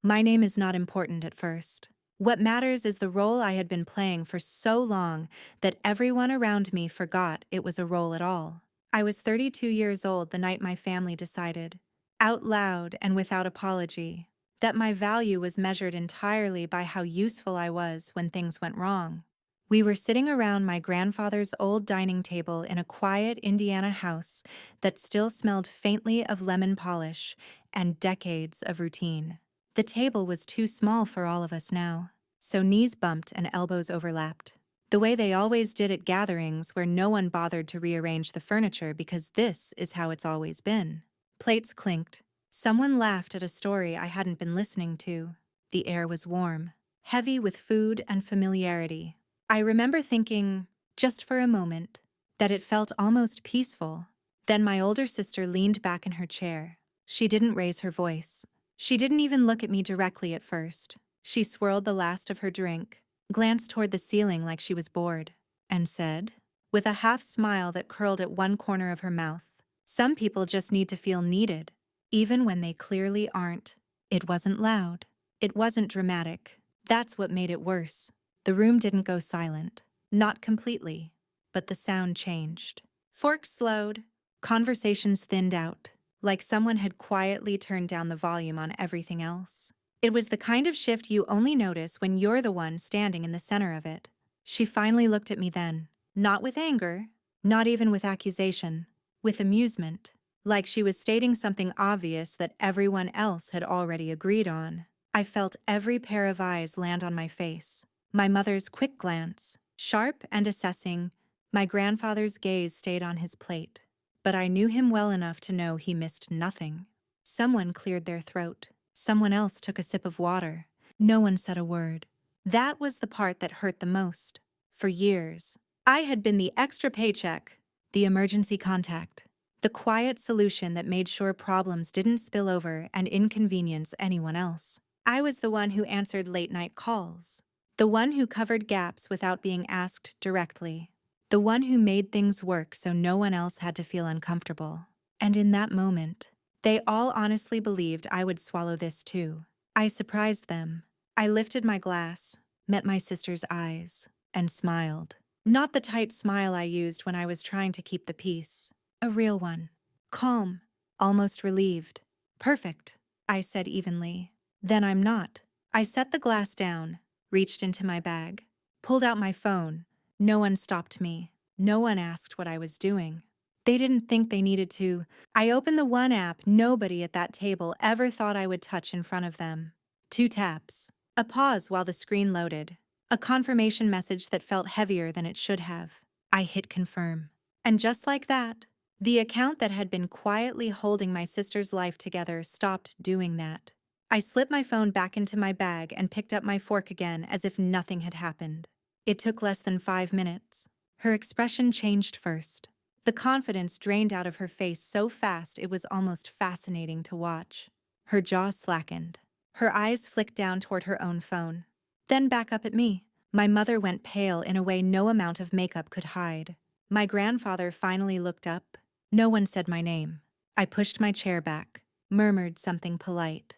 My name is not important at first. What matters is the role I had been playing for so long that everyone around me forgot it was a role at all. I was 32 years old the night my family decided, out loud and without apology, that my value was measured entirely by how useful I was when things went wrong. We were sitting around my grandfather's old dining table in a quiet Indiana house that still smelled faintly of lemon polish and decades of routine. The table was too small for all of us now, so knees bumped and elbows overlapped, the way they always did at gatherings where no one bothered to rearrange the furniture because this is how it's always been. Plates clinked. Someone laughed at a story I hadn't been listening to. The air was warm, heavy with food and familiarity. I remember thinking, just for a moment, that it felt almost peaceful. Then my older sister leaned back in her chair. She didn't raise her voice. She didn't even look at me directly at first. She swirled the last of her drink, glanced toward the ceiling like she was bored, and said, with a half smile that curled at one corner of her mouth, "Some people just need to feel needed, even when they clearly aren't." It wasn't loud. It wasn't dramatic. That's what made it worse. The room didn't go silent. Not completely, but the sound changed. Forks slowed. Conversations thinned out, like someone had quietly turned down the volume on everything else. It was the kind of shift you only notice when you're the one standing in the center of it. She finally looked at me then, not with anger, not even with accusation, with amusement, like she was stating something obvious that everyone else had already agreed on. I felt every pair of eyes land on my face. My mother's quick glance, sharp and assessing, my grandfather's gaze stayed on his plate. But I knew him well enough to know he missed nothing. Someone cleared their throat. Someone else took a sip of water. No one said a word. That was the part that hurt the most. For years, I had been the extra paycheck, the emergency contact, the quiet solution that made sure problems didn't spill over and inconvenience anyone else. I was the one who answered late-night calls, the one who covered gaps without being asked directly, the one who made things work so no one else had to feel uncomfortable. And in that moment, they all honestly believed I would swallow this too. I surprised them. I lifted my glass, met my sister's eyes, and smiled. Not the tight smile I used when I was trying to keep the peace. A real one. Calm, almost relieved. "Perfect," I said evenly. "Then I'm not." I set the glass down, reached into my bag, pulled out my phone. No one stopped me. No one asked what I was doing. They didn't think they needed to. I opened the one app nobody at that table ever thought I would touch in front of them. 2 taps. A pause while the screen loaded. A confirmation message that felt heavier than it should have. I hit confirm. And just like that, the account that had been quietly holding my sister's life together stopped doing that. I slipped my phone back into my bag and picked up my fork again as if nothing had happened. It took less than 5 minutes. Her expression changed first. The confidence drained out of her face so fast it was almost fascinating to watch. Her jaw slackened. Her eyes flicked down toward her own phone, then back up at me. My mother went pale in a way no amount of makeup could hide. My grandfather finally looked up. No one said my name. I pushed my chair back, murmured something polite.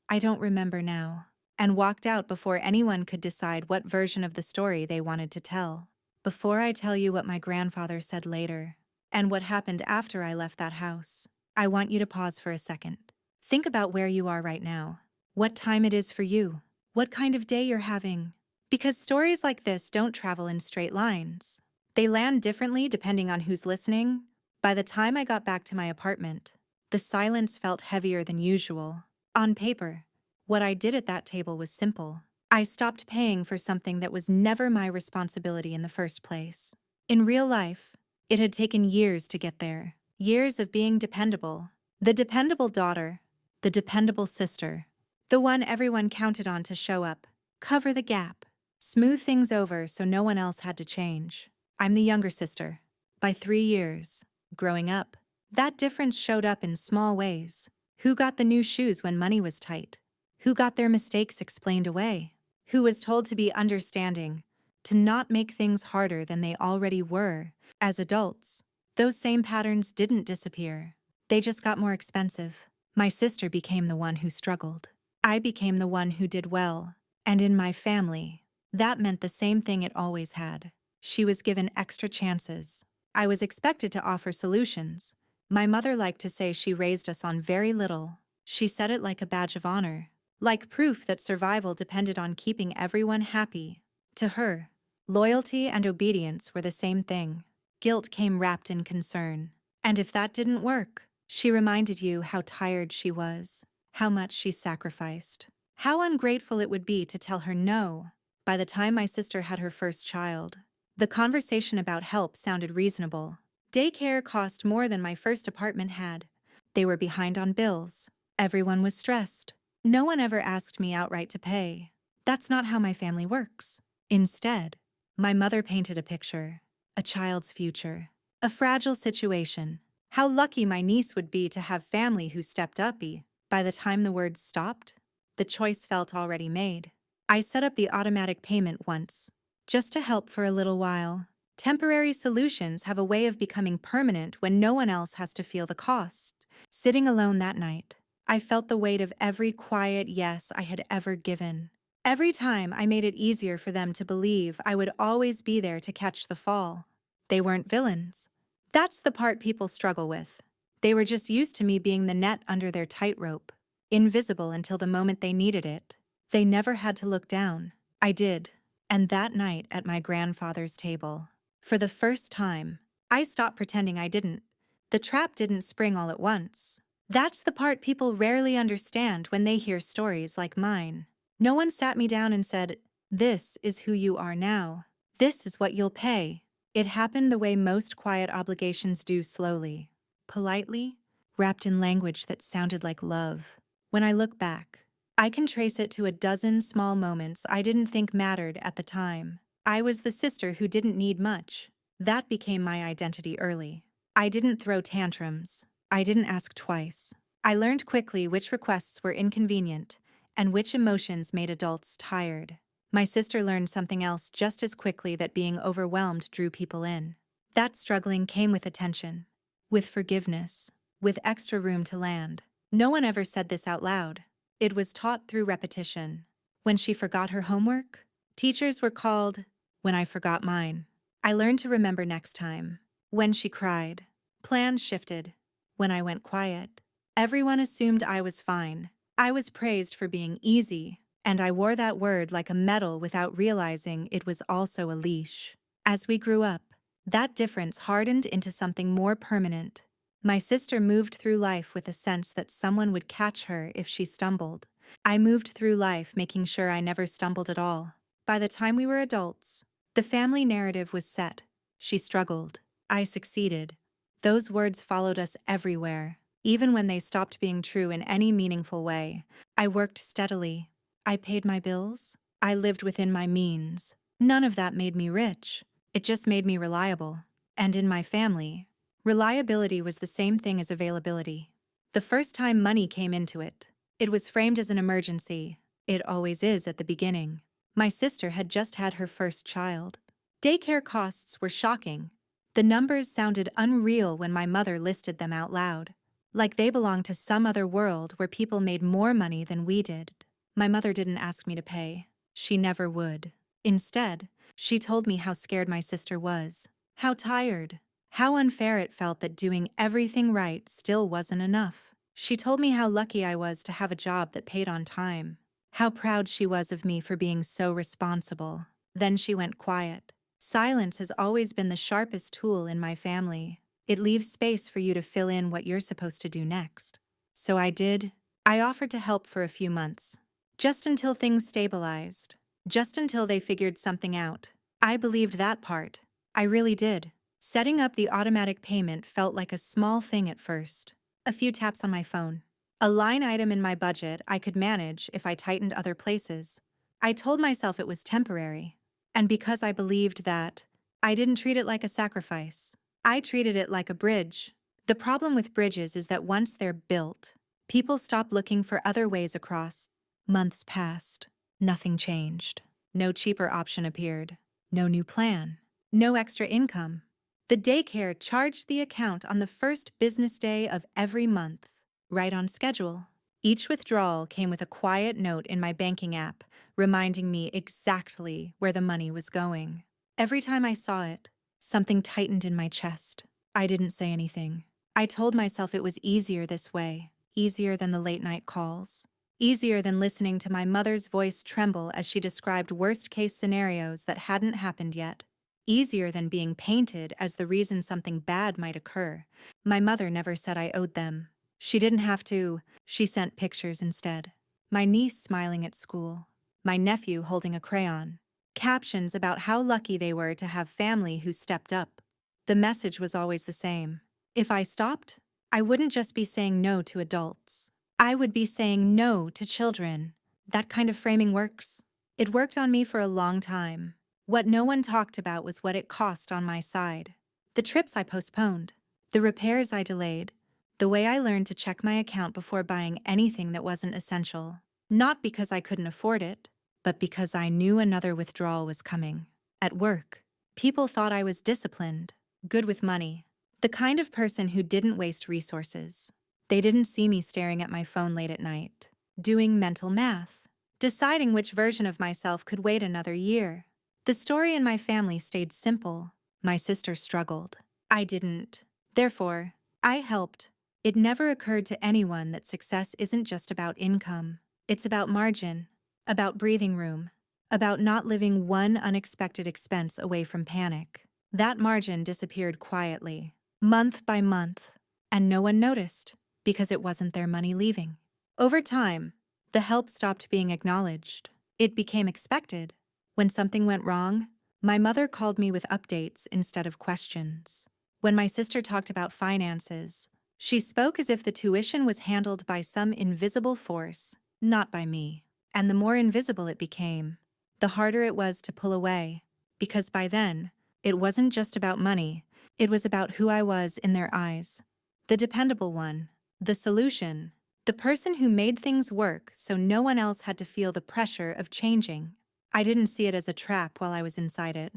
"I don't remember now," and walked out before anyone could decide what version of the story they wanted to tell. Before I tell you what my grandfather said later, and what happened after I left that house, I want you to pause for a second. Think about where you are right now. What time it is for you. What kind of day you're having. Because stories like this don't travel in straight lines. They land differently depending on who's listening. By the time I got back to my apartment, the silence felt heavier than usual. On paper, what I did at that table was simple. I stopped paying for something that was never my responsibility in the first place. In real life, it had taken years to get there. Years of being dependable. The dependable daughter. The dependable sister. The one everyone counted on to show up, cover the gap, smooth things over so no one else had to change. I'm the younger sister. By 3 years. Growing up, that difference showed up in small ways. Who got the new shoes when money was tight? Who got their mistakes explained away? Who was told to be understanding, to not make things harder than they already were? As adults, those same patterns didn't disappear. They just got more expensive. My sister became the one who struggled. I became the one who did well. And in my family, that meant the same thing it always had. She was given extra chances. I was expected to offer solutions. My mother liked to say she raised us on very little. She said it like a badge of honor, like proof that survival depended on keeping everyone happy. To her, loyalty and obedience were the same thing. Guilt came wrapped in concern. And if that didn't work, she reminded you how tired she was, how much she sacrificed, how ungrateful it would be to tell her no. By the time my sister had her first child, the conversation about help sounded reasonable. Daycare cost more than my first apartment had. They were behind on bills. Everyone was stressed. No one ever asked me outright to pay. That's not how my family works. Instead, my mother painted a picture, a child's future, a fragile situation. How lucky my niece would be to have family who stepped up. By the time the words stopped, the choice felt already made. I set up the automatic payment once, just to help for a little while. Temporary solutions have a way of becoming permanent when no one else has to feel the cost. Sitting alone that night, I felt the weight of every quiet yes I had ever given. Every time I made it easier for them to believe I would always be there to catch the fall. They weren't villains. That's the part people struggle with. They were just used to me being the net under their tightrope, invisible until the moment they needed it. They never had to look down. I did. And that night at my grandfather's table, for the first time, I stopped pretending I didn't. The trap didn't spring all at once. That's the part people rarely understand when they hear stories like mine. No one sat me down and said, "This is who you are now. This is what you'll pay." It happened the way most quiet obligations do, slowly, politely, wrapped in language that sounded like love. When I look back, I can trace it to a dozen small moments I didn't think mattered at the time. I was the sister who didn't need much. That became my identity early. I didn't throw tantrums. I didn't ask twice. I learned quickly which requests were inconvenient and which emotions made adults tired. My sister learned something else just as quickly, that being overwhelmed drew people in. That struggling came with attention, with forgiveness, with extra room to land. No one ever said this out loud. It was taught through repetition. When she forgot her homework, teachers were called. When I forgot mine, I learned to remember next time. When she cried, plans shifted. When I went quiet, everyone assumed I was fine. I was praised for being easy, and I wore that word like a medal without realizing it was also a leash. As we grew up, that difference hardened into something more permanent. My sister moved through life with a sense that someone would catch her if she stumbled. I moved through life making sure I never stumbled at all. By the time we were adults, the family narrative was set. She struggled. I succeeded. Those words followed us everywhere, even when they stopped being true in any meaningful way. I worked steadily. I paid my bills. I lived within my means. None of that made me rich. It just made me reliable. And in my family, reliability was the same thing as availability. The first time money came into it, it was framed as an emergency. It always is at the beginning. My sister had just had her first child. Daycare costs were shocking. The numbers sounded unreal when my mother listed them out loud, like they belonged to some other world where people made more money than we did. My mother didn't ask me to pay. She never would. Instead, she told me how scared my sister was, how tired, how unfair it felt that doing everything right still wasn't enough. She told me how lucky I was to have a job that paid on time, how proud she was of me for being so responsible. Then she went quiet. Silence has always been the sharpest tool in my family. It leaves space for you to fill in what you're supposed to do next. So I did. I offered to help for a few months, just until things stabilized, just until they figured something out. I believed that part. I really did. Setting up the automatic payment felt like a small thing at first. A few taps on my phone. A line item in my budget I could manage if I tightened other places. I told myself it was temporary. And because I believed that, I didn't treat it like a sacrifice. I treated it like a bridge. The problem with bridges is that once they're built, people stop looking for other ways across. Months passed. Nothing changed. No cheaper option appeared. No new plan. No extra income. The daycare charged the account on the first business day of every month, right on schedule. Each withdrawal came with a quiet note in my banking app, reminding me exactly where the money was going. Every time I saw it, something tightened in my chest. I didn't say anything. I told myself it was easier this way, easier than the late-night calls, easier than listening to my mother's voice tremble as she described worst-case scenarios that hadn't happened yet, easier than being painted as the reason something bad might occur. My mother never said I owed them. She didn't have to. She sent pictures instead. My niece smiling at school, my nephew holding a crayon, captions about how lucky they were to have family who stepped up. The message was always the same. If I stopped, I wouldn't just be saying no to adults. I would be saying no to children. That kind of framing works. It worked on me for a long time. What no one talked about was what it cost on my side. The trips I postponed, the repairs I delayed, the way I learned to check my account before buying anything that wasn't essential. Not because I couldn't afford it, but because I knew another withdrawal was coming. At work, people thought I was disciplined, good with money, the kind of person who didn't waste resources. They didn't see me staring at my phone late at night, doing mental math, deciding which version of myself could wait another year. The story in my family stayed simple. My sister struggled. I didn't. Therefore, I helped. It never occurred to anyone that success isn't just about income. It's about margin, about breathing room, about not living one unexpected expense away from panic. That margin disappeared quietly, month by month, and no one noticed because it wasn't their money leaving. Over time, the help stopped being acknowledged. It became expected. When something went wrong, my mother called me with updates instead of questions. When my sister talked about finances, she spoke as if the tuition was handled by some invisible force, not by me. And the more invisible it became, the harder it was to pull away, because by then, it wasn't just about money, it was about who I was in their eyes. The dependable one, the solution, the person who made things work so no one else had to feel the pressure of changing. I didn't see it as a trap while I was inside it.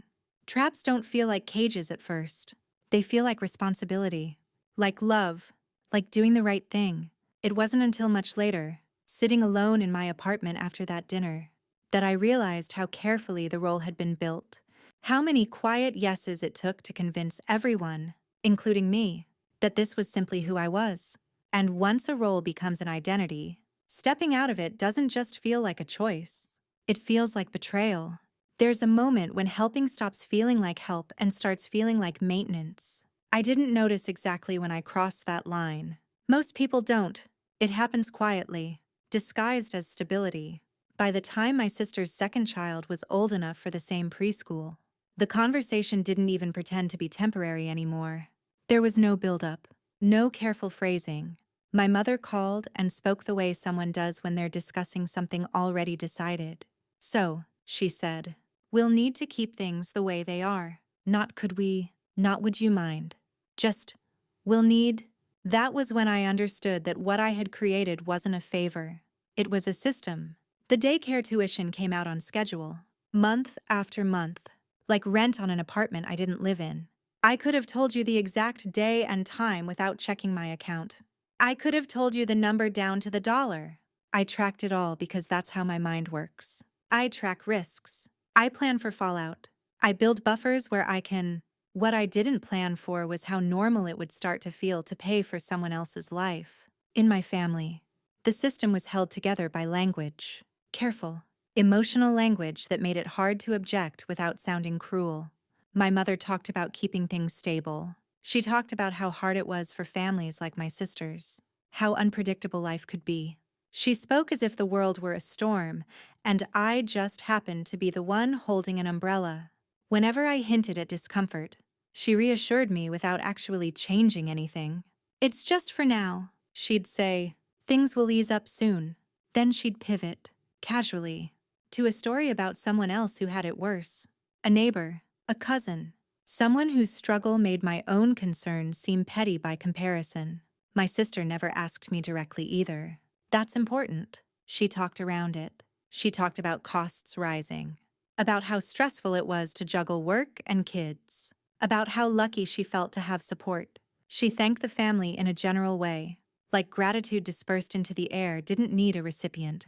Traps don't feel like cages at first. They feel like responsibility, like love, like doing the right thing. It wasn't until much later, sitting alone in my apartment after that dinner, that I realized how carefully the role had been built, how many quiet yeses it took to convince everyone, including me, that this was simply who I was. And once a role becomes an identity, stepping out of it doesn't just feel like a choice. It feels like betrayal. There's a moment when helping stops feeling like help and starts feeling like maintenance. I didn't notice exactly when I crossed that line. Most people don't. It happens quietly, disguised as stability. By the time my sister's second child was old enough for the same preschool, the conversation didn't even pretend to be temporary anymore. There was no build-up, no careful phrasing. My mother called and spoke the way someone does when they're discussing something already decided. So, she said, we'll need to keep things the way they are. Not could we, not would you mind. Just, we'll need. That was when I understood that what I had created wasn't a favor. It was a system. The daycare tuition came out on schedule, month after month, like rent on an apartment I didn't live in. I could have told you the exact day and time without checking my account. I could have told you the number down to the dollar. I tracked it all because that's how my mind works. I track risks. I plan for fallout. I build buffers where I can. What I didn't plan for was how normal it would start to feel to pay for someone else's life. In my family, the system was held together by language. Careful, emotional language that made it hard to object without sounding cruel. My mother talked about keeping things stable. She talked about how hard it was for families like my sister's, how unpredictable life could be. She spoke as if the world were a storm, and I just happened to be the one holding an umbrella. Whenever I hinted at discomfort, she reassured me without actually changing anything. It's just for now, she'd say. Things will ease up soon. Then she'd pivot, casually, to a story about someone else who had it worse. A neighbor, a cousin, someone whose struggle made my own concerns seem petty by comparison. My sister never asked me directly either. That's important. She talked around it. She talked about costs rising, about how stressful it was to juggle work and kids, about how lucky she felt to have support. She thanked the family in a general way, like gratitude dispersed into the air didn't need a recipient.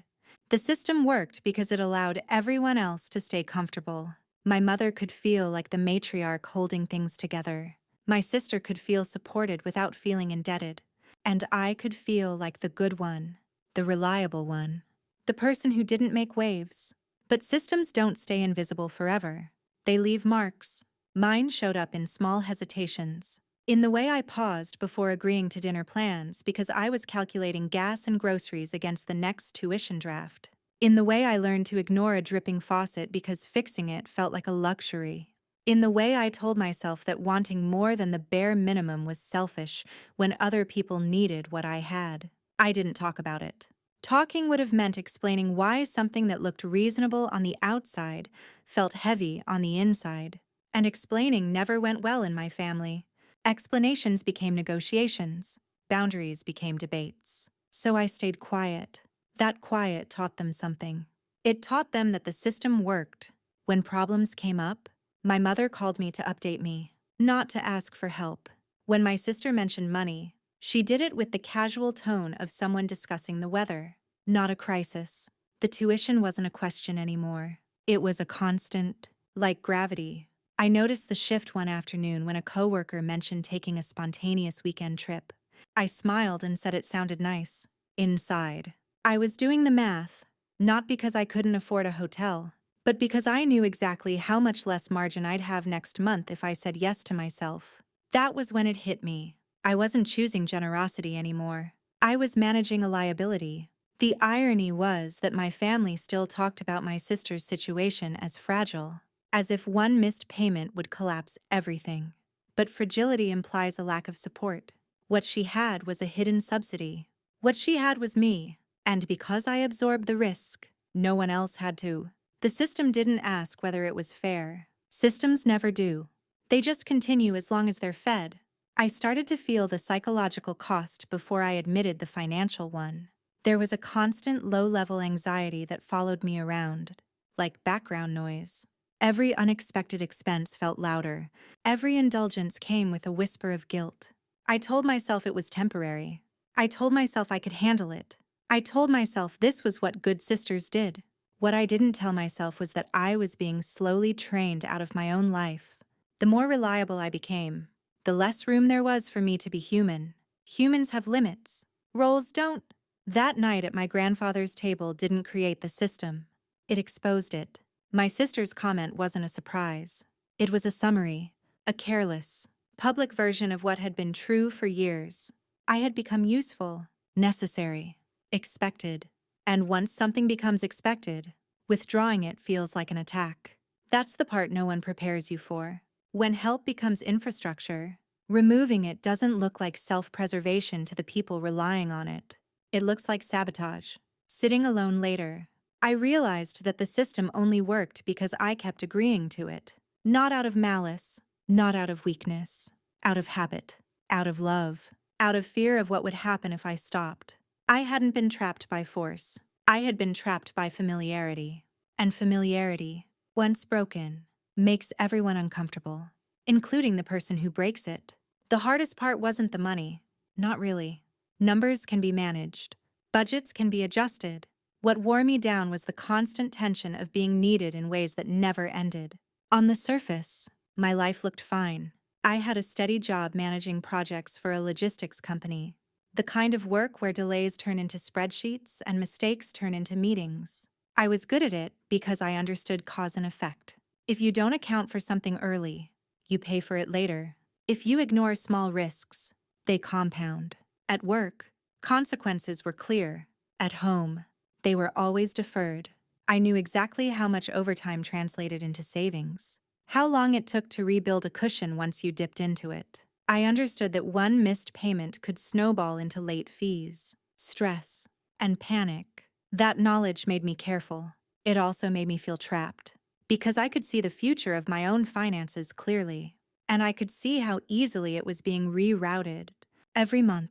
The system worked because it allowed everyone else to stay comfortable. My mother could feel like the matriarch holding things together. My sister could feel supported without feeling indebted. And I could feel like the good one, the reliable one, the person who didn't make waves. But systems don't stay invisible forever. They leave marks. Mine showed up in small hesitations. In the way I paused before agreeing to dinner plans because I was calculating gas and groceries against the next tuition draft. In the way I learned to ignore a dripping faucet because fixing it felt like a luxury. In the way I told myself that wanting more than the bare minimum was selfish when other people needed what I had. I didn't talk about it. Talking would have meant explaining why something that looked reasonable on the outside felt heavy on the inside. And explaining never went well in my family. Explanations became negotiations. Boundaries became debates. So I stayed quiet. That quiet taught them something. It taught them that the system worked. When problems came up, my mother called me to update me, not to ask for help. When my sister mentioned money, she did it with the casual tone of someone discussing the weather, not a crisis. The tuition wasn't a question anymore. It was a constant, like gravity. I noticed the shift one afternoon when a coworker mentioned taking a spontaneous weekend trip. I smiled and said it sounded nice. Inside, I was doing the math, not because I couldn't afford a hotel, but because I knew exactly how much less margin I'd have next month if I said yes to myself. That was when it hit me. I wasn't choosing generosity anymore. I was managing a liability. The irony was that my family still talked about my sister's situation as fragile, as if one missed payment would collapse everything. But fragility implies a lack of support. What she had was a hidden subsidy. What she had was me, and because I absorbed the risk, no one else had to. The system didn't ask whether it was fair. Systems never do. They just continue as long as they're fed. I started to feel the psychological cost before I admitted the financial one. There was a constant low-level anxiety that followed me around, like background noise. Every unexpected expense felt louder. Every indulgence came with a whisper of guilt. I told myself it was temporary. I told myself I could handle it. I told myself this was what good sisters did. What I didn't tell myself was that I was being slowly trained out of my own life. The more reliable I became, the less room there was for me to be human. Humans have limits. Roles don't. That night at my grandfather's table didn't create the system. It exposed it. My sister's comment wasn't a surprise. It was a summary, a careless, public version of what had been true for years. I had become useful, necessary, expected. And once something becomes expected, withdrawing it feels like an attack. That's the part no one prepares you for. When help becomes infrastructure, removing it doesn't look like self-preservation to the people relying on it. It looks like sabotage. Sitting alone later, I realized that the system only worked because I kept agreeing to it. Not out of malice, not out of weakness, out of habit, out of love, out of fear of what would happen if I stopped. I hadn't been trapped by force. I had been trapped by familiarity. And familiarity, once broken, makes everyone uncomfortable, including the person who breaks it. The hardest part wasn't the money. Not really. Numbers can be managed. Budgets can be adjusted. What wore me down was the constant tension of being needed in ways that never ended. On the surface, my life looked fine. I had a steady job managing projects for a logistics company. The kind of work where delays turn into spreadsheets and mistakes turn into meetings. I was good at it because I understood cause and effect. If you don't account for something early, you pay for it later. If you ignore small risks, they compound. At work, consequences were clear. At home, they were always deferred. I knew exactly how much overtime translated into savings, how long it took to rebuild a cushion once you dipped into it. I understood that one missed payment could snowball into late fees, stress, and panic. That knowledge made me careful. It also made me feel trapped, because I could see the future of my own finances clearly, and I could see how easily it was being rerouted every month.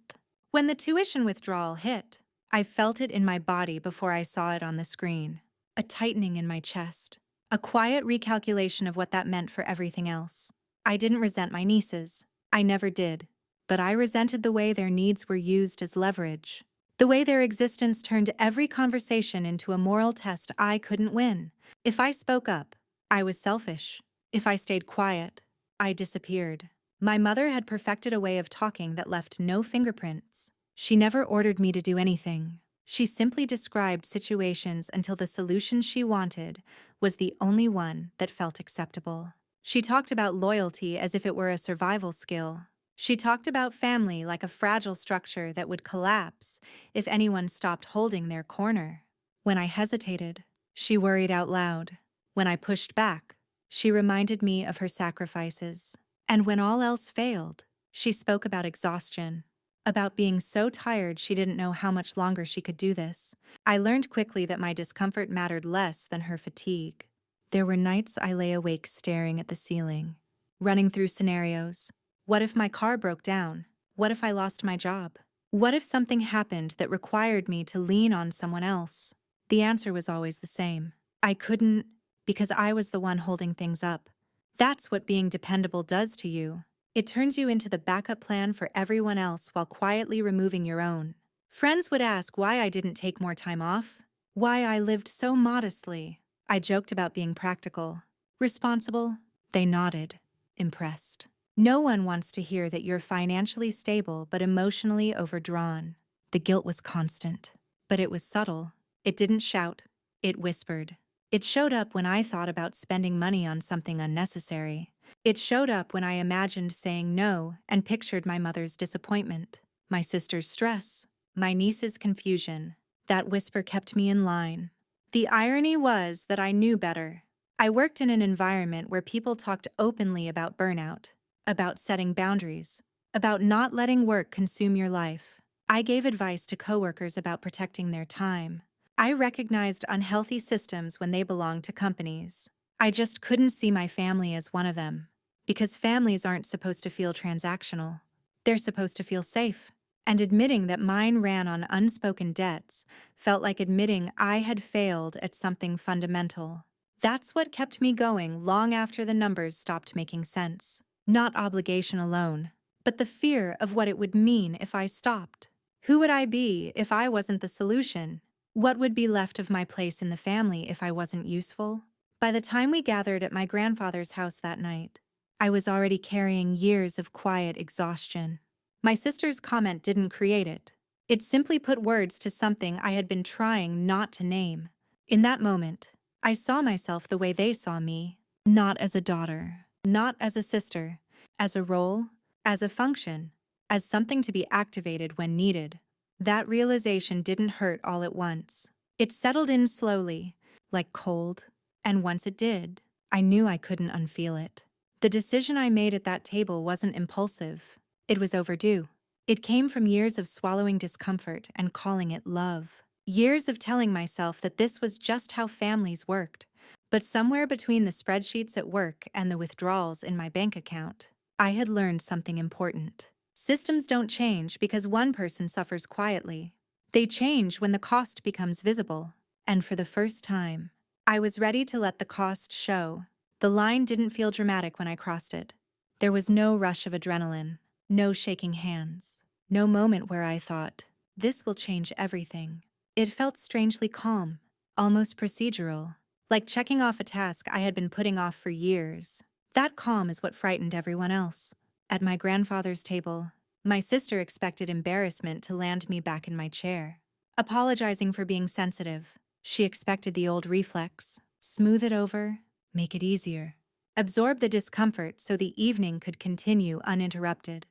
When the tuition withdrawal hit, I felt it in my body before I saw it on the screen. A tightening in my chest, a quiet recalculation of what that meant for everything else. I didn't resent my nieces. I never did. but I resented the way their needs were used as leverage. The way their existence turned every conversation into a moral test I couldn't win. If I spoke up, I was selfish. If I stayed quiet, I disappeared. My mother had perfected a way of talking that left no fingerprints. She never ordered me to do anything. She simply described situations until the solution she wanted was the only one that felt acceptable. She talked about loyalty as if it were a survival skill. She talked about family like a fragile structure that would collapse if anyone stopped holding their corner. When I hesitated, she worried out loud. When I pushed back, she reminded me of her sacrifices. And when all else failed, she spoke about exhaustion, about being so tired she didn't know how much longer she could do this. I learned quickly that my discomfort mattered less than her fatigue. There were nights I lay awake staring at the ceiling, running through scenarios. What if my car broke down? What if I lost my job? What if something happened that required me to lean on someone else? The answer was always the same. I couldn't, because I was the one holding things up. That's what being dependable does to you. It turns you into the backup plan for everyone else while quietly removing your own. Friends would ask why I didn't take more time off, why I lived so modestly. I joked about being practical, responsible. They nodded, impressed. No one wants to hear that you're financially stable but emotionally overdrawn. The guilt was constant, but it was subtle. It didn't shout, it whispered. It showed up when I thought about spending money on something unnecessary. It showed up when I imagined saying no and pictured my mother's disappointment, my sister's stress, my niece's confusion. That whisper kept me in line. The irony was that I knew better. I worked in an environment where people talked openly about burnout, about setting boundaries, about not letting work consume your life. I gave advice to coworkers about protecting their time. I recognized unhealthy systems when they belonged to companies. I just couldn't see my family as one of them, because families aren't supposed to feel transactional. They're supposed to feel safe. And admitting that mine ran on unspoken debts felt like admitting I had failed at something fundamental. That's what kept me going long after the numbers stopped making sense. Not obligation alone, but the fear of what it would mean if I stopped. Who would I be if I wasn't the solution? What would be left of my place in the family if I wasn't useful? By the time we gathered at my grandfather's house that night, I was already carrying years of quiet exhaustion. My sister's comment didn't create it. It simply put words to something I had been trying not to name. In that moment, I saw myself the way they saw me, not as a daughter, not as a sister, as a role, as a function, as something to be activated when needed. That realization didn't hurt all at once. It settled in slowly, like cold, and once it did, I knew I couldn't unfeel it. The decision I made at that table wasn't impulsive. It was overdue. It came from years of swallowing discomfort and calling it love. Years of telling myself that this was just how families worked. But somewhere between the spreadsheets at work and the withdrawals in my bank account, I had learned something important. Systems don't change because one person suffers quietly. They change when the cost becomes visible. And for the first time, I was ready to let the cost show. The line didn't feel dramatic when I crossed it. There was no rush of adrenaline. No shaking hands. No moment where I thought, this will change everything. It felt strangely calm, almost procedural, like checking off a task I had been putting off for years. That calm is what frightened everyone else. At my grandfather's table, my sister expected embarrassment to land me back in my chair. Apologizing for being sensitive, she expected the old reflex, smooth it over, make it easier. Absorb the discomfort so the evening could continue uninterrupted.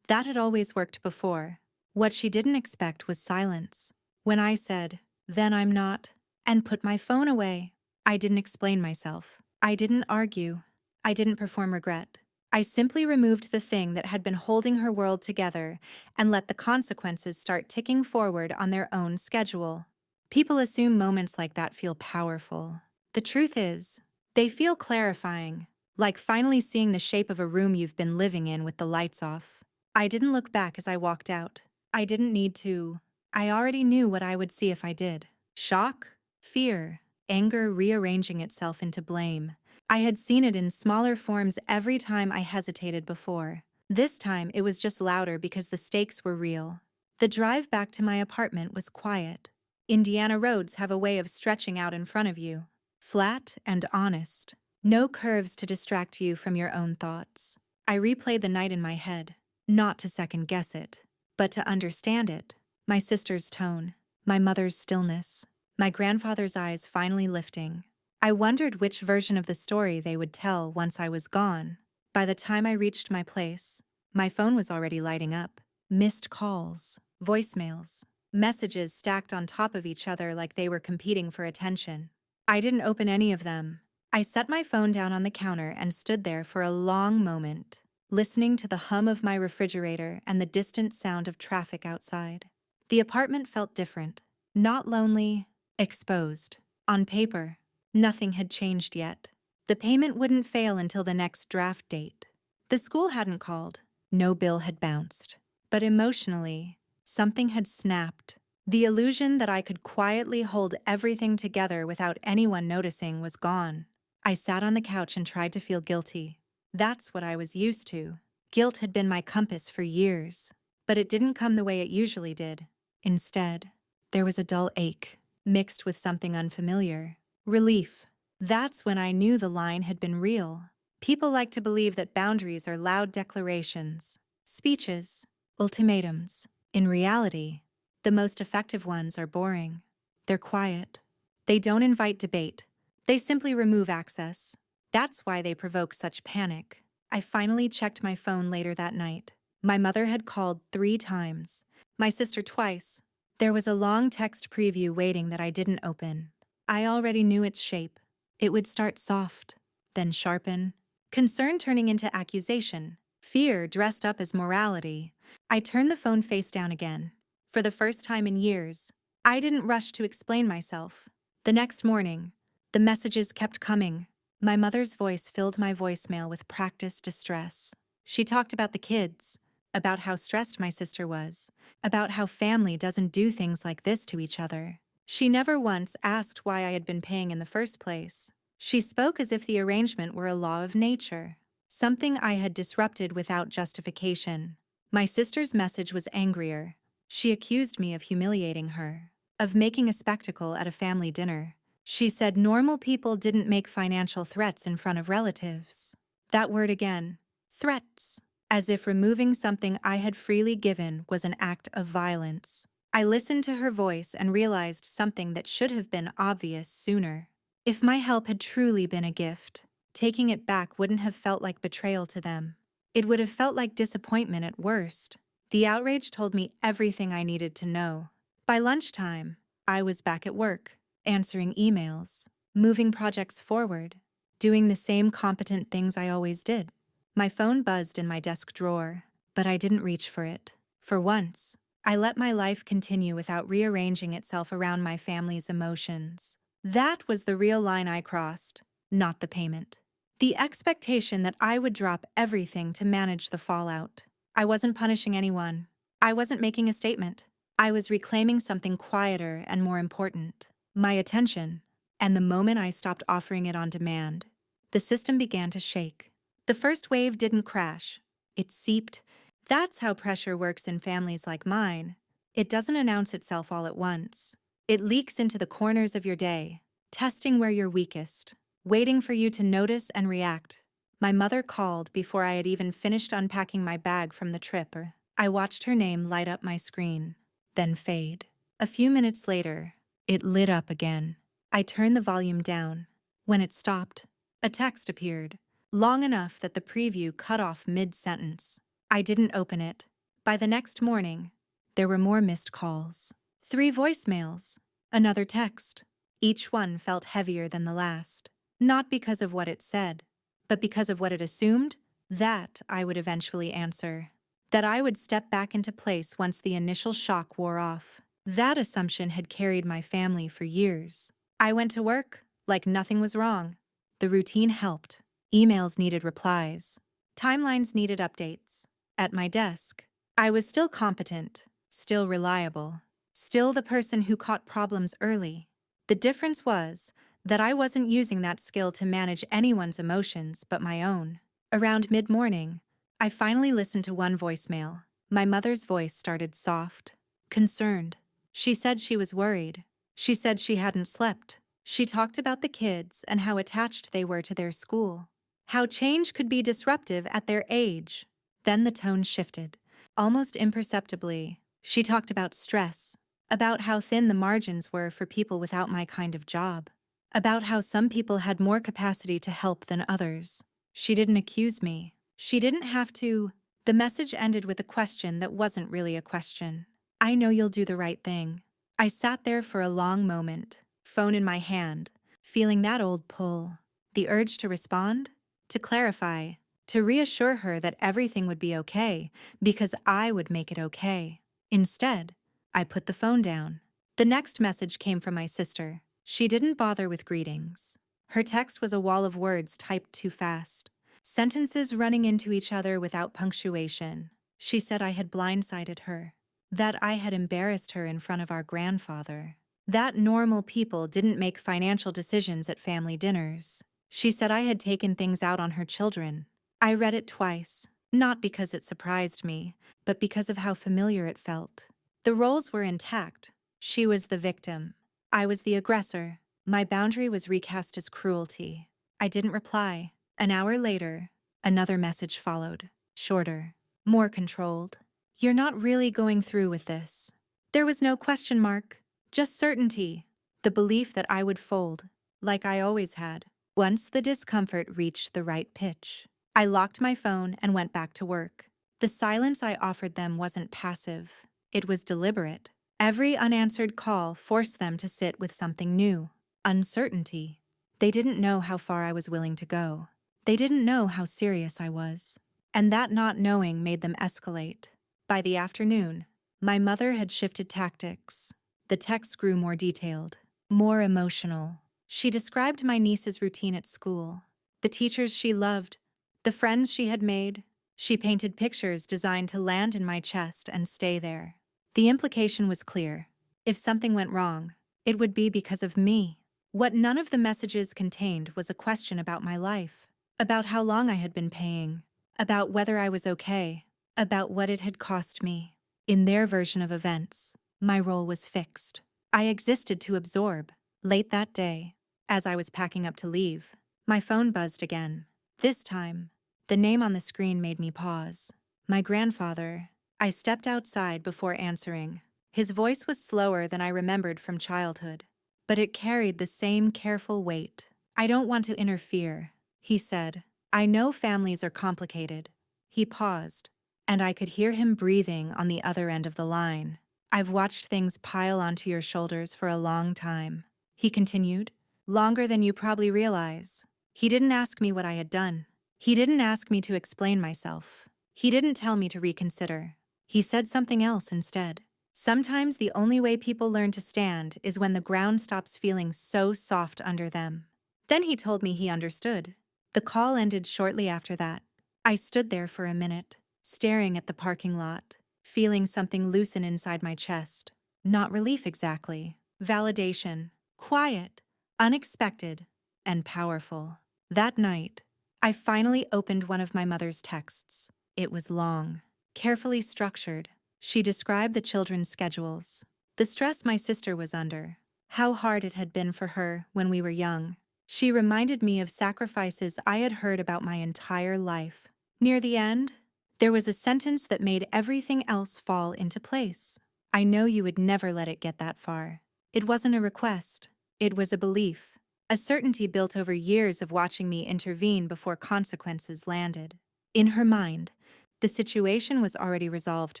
That had always worked before. What she didn't expect was silence. When I said, "Then I'm not," and put my phone away, I didn't explain myself. I didn't argue. I didn't perform regret. I simply removed the thing that had been holding her world together and let the consequences start ticking forward on their own schedule. People assume moments like that feel powerful. The truth is, they feel clarifying, like finally seeing the shape of a room you've been living in with the lights off. I didn't look back as I walked out. I didn't need to. I already knew what I would see if I did. Shock, fear, anger rearranging itself into blame. I had seen it in smaller forms every time I hesitated before. This time it was just louder because the stakes were real. The drive back to my apartment was quiet. Indiana roads have a way of stretching out in front of you. Flat and honest. No curves to distract you from your own thoughts. I replayed the night in my head, not to second guess it, but to understand it. My sister's tone, my mother's stillness, my grandfather's eyes finally lifting. I wondered which version of the story they would tell once I was gone. By the time I reached my place, my phone was already lighting up. Missed calls, voicemails, messages stacked on top of each other like they were competing for attention. I didn't open any of them. I set my phone down on the counter and stood there for a long moment, listening to the hum of my refrigerator and the distant sound of traffic outside. The apartment felt different. Not lonely, exposed. On paper, nothing had changed yet. The payment wouldn't fail until the next draft date. The school hadn't called. No bill had bounced. But emotionally, something had snapped. The illusion that I could quietly hold everything together without anyone noticing was gone. I sat on the couch and tried to feel guilty. That's what I was used to. Guilt had been my compass for years. But it didn't come the way it usually did. Instead, there was a dull ache, mixed with something unfamiliar. Relief. That's when I knew the line had been real. People like to believe that boundaries are loud declarations, speeches, ultimatums. In reality, the most effective ones are boring. They're quiet. They don't invite debate. They simply remove access. That's why they provoke such panic. I finally checked my phone later that night. My mother had called 3 times. My sister twice. There was a long text preview waiting that I didn't open. I already knew its shape. It would start soft, then sharpen. Concern turning into accusation. Fear dressed up as morality. I turned the phone face down again. For the first time in years, I didn't rush to explain myself. The next morning, the messages kept coming. My mother's voice filled my voicemail with practiced distress. She talked about the kids, about how stressed my sister was, about how family doesn't do things like this to each other. She never once asked why I had been paying in the first place. She spoke as if the arrangement were a law of nature, something I had disrupted without justification. My sister's message was angrier. She accused me of humiliating her, of making a spectacle at a family dinner. She said normal people didn't make financial threats in front of relatives. That word again, threats, as if removing something I had freely given was an act of violence. I listened to her voice and realized something that should have been obvious sooner. If my help had truly been a gift, taking it back wouldn't have felt like betrayal to them. It would have felt like disappointment at worst. The outrage told me everything I needed to know. By lunchtime, I was back at work, answering emails, moving projects forward, doing the same competent things I always did. My phone buzzed in my desk drawer, but I didn't reach for it. For once, I let my life continue without rearranging itself around my family's emotions. That was the real line I crossed, not the payment. The expectation that I would drop everything to manage the fallout. I wasn't punishing anyone. I wasn't making a statement. I was reclaiming something quieter and more important. My attention. And the moment I stopped offering it on demand, the system began to shake. The first wave didn't crash. It seeped. That's how pressure works in families like mine. It doesn't announce itself all at once. It leaks into the corners of your day, testing where you're weakest, waiting for you to notice and react. My mother called before I had even finished unpacking my bag from the trip. I watched her name light up my screen, then fade. A few minutes later, it lit up again. I turned the volume down. When it stopped, a text appeared, long enough that the preview cut off mid-sentence. I didn't open it. By the next morning, there were more missed calls. 3 voicemails, another text. Each one felt heavier than the last. Not because of what it said, but because of what it assumed, that I would eventually answer. That I would step back into place once the initial shock wore off. That assumption had carried my family for years. I went to work like nothing was wrong. The routine helped. Emails needed replies. Timelines needed updates. At my desk, I was still competent, still reliable, still the person who caught problems early. The difference was that I wasn't using that skill to manage anyone's emotions but my own. Around mid-morning, I finally listened to one voicemail. My mother's voice started soft, concerned. She said she was worried. She said she hadn't slept. She talked about the kids and how attached they were to their school. How change could be disruptive at their age. Then the tone shifted, almost imperceptibly. She talked about stress, about how thin the margins were for people without my kind of job, about how some people had more capacity to help than others. She didn't accuse me. She didn't have to. The message ended with a question that wasn't really a question. I know you'll do the right thing. I sat there for a long moment, phone in my hand, feeling that old pull, the urge to respond, to clarify, to reassure her that everything would be okay because I would make it okay. Instead, I put the phone down. The next message came from my sister. She didn't bother with greetings. Her text was a wall of words typed too fast, sentences running into each other without punctuation. She said I had blindsided her, that I had embarrassed her in front of our grandfather, that normal people didn't make financial decisions at family dinners. She said I had taken things out on her children. I read it twice, not because it surprised me, but because of how familiar it felt. The roles were intact. She was the victim. I was the aggressor. My boundary was recast as cruelty. I didn't reply. An hour later, another message followed, shorter, more controlled. You're not really going through with this. There was no question mark, just certainty, the belief that I would fold, like I always had, once the discomfort reached the right pitch. I locked my phone and went back to work. The silence I offered them wasn't passive. It was deliberate. Every unanswered call forced them to sit with something new, uncertainty. They didn't know how far I was willing to go. They didn't know how serious I was. And that not knowing made them escalate. By the afternoon, my mother had shifted tactics. The texts grew more detailed, more emotional. She described my niece's routine at school, the teachers she loved, the friends she had made. She painted pictures designed to land in my chest and stay there. The implication was clear. If something went wrong, it would be because of me. What none of the messages contained was a question about my life, about how long I had been paying, about whether I was okay, about what it had cost me. In their version of events, my role was fixed. I existed to absorb. Late that day, as I was packing up to leave, my phone buzzed again. This time, the name on the screen made me pause. My grandfather. I stepped outside before answering. His voice was slower than I remembered from childhood, but it carried the same careful weight. I don't want to interfere, he said. I know families are complicated. He paused, and I could hear him breathing on the other end of the line. I've watched things pile onto your shoulders for a long time, he continued. Longer than you probably realize. He didn't ask me what I had done. He didn't ask me to explain myself. He didn't tell me to reconsider. He said something else instead. Sometimes the only way people learn to stand is when the ground stops feeling so soft under them. Then he told me he understood. The call ended shortly after that. I stood there for a minute, staring at the parking lot, feeling something loosen inside my chest. Not relief exactly. Validation. Quiet. Unexpected. And powerful. That night, I finally opened one of my mother's texts. It was long, carefully structured. She described the children's schedules, the stress my sister was under, how hard it had been for her when we were young. She reminded me of sacrifices I had heard about my entire life. Near the end, there was a sentence that made everything else fall into place. I know you would never let it get that far. It wasn't a request. It was a belief, a certainty built over years of watching me intervene before consequences landed. In her mind, the situation was already resolved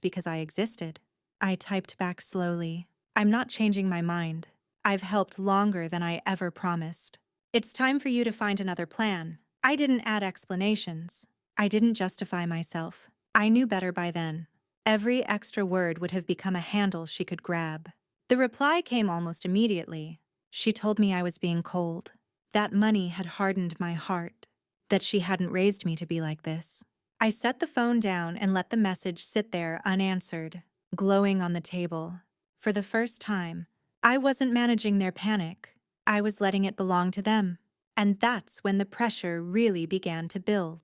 because I existed. I typed back slowly. I'm not changing my mind. I've helped longer than I ever promised. It's time for you to find another plan. I didn't add explanations. I didn't justify myself. I knew better by then. Every extra word would have become a handle she could grab. The reply came almost immediately. She told me I was being cold, that money had hardened my heart, that she hadn't raised me to be like this. I set the phone down and let the message sit there unanswered, glowing on the table. For the first time, I wasn't managing their panic. I was letting it belong to them. And that's when the pressure really began to build.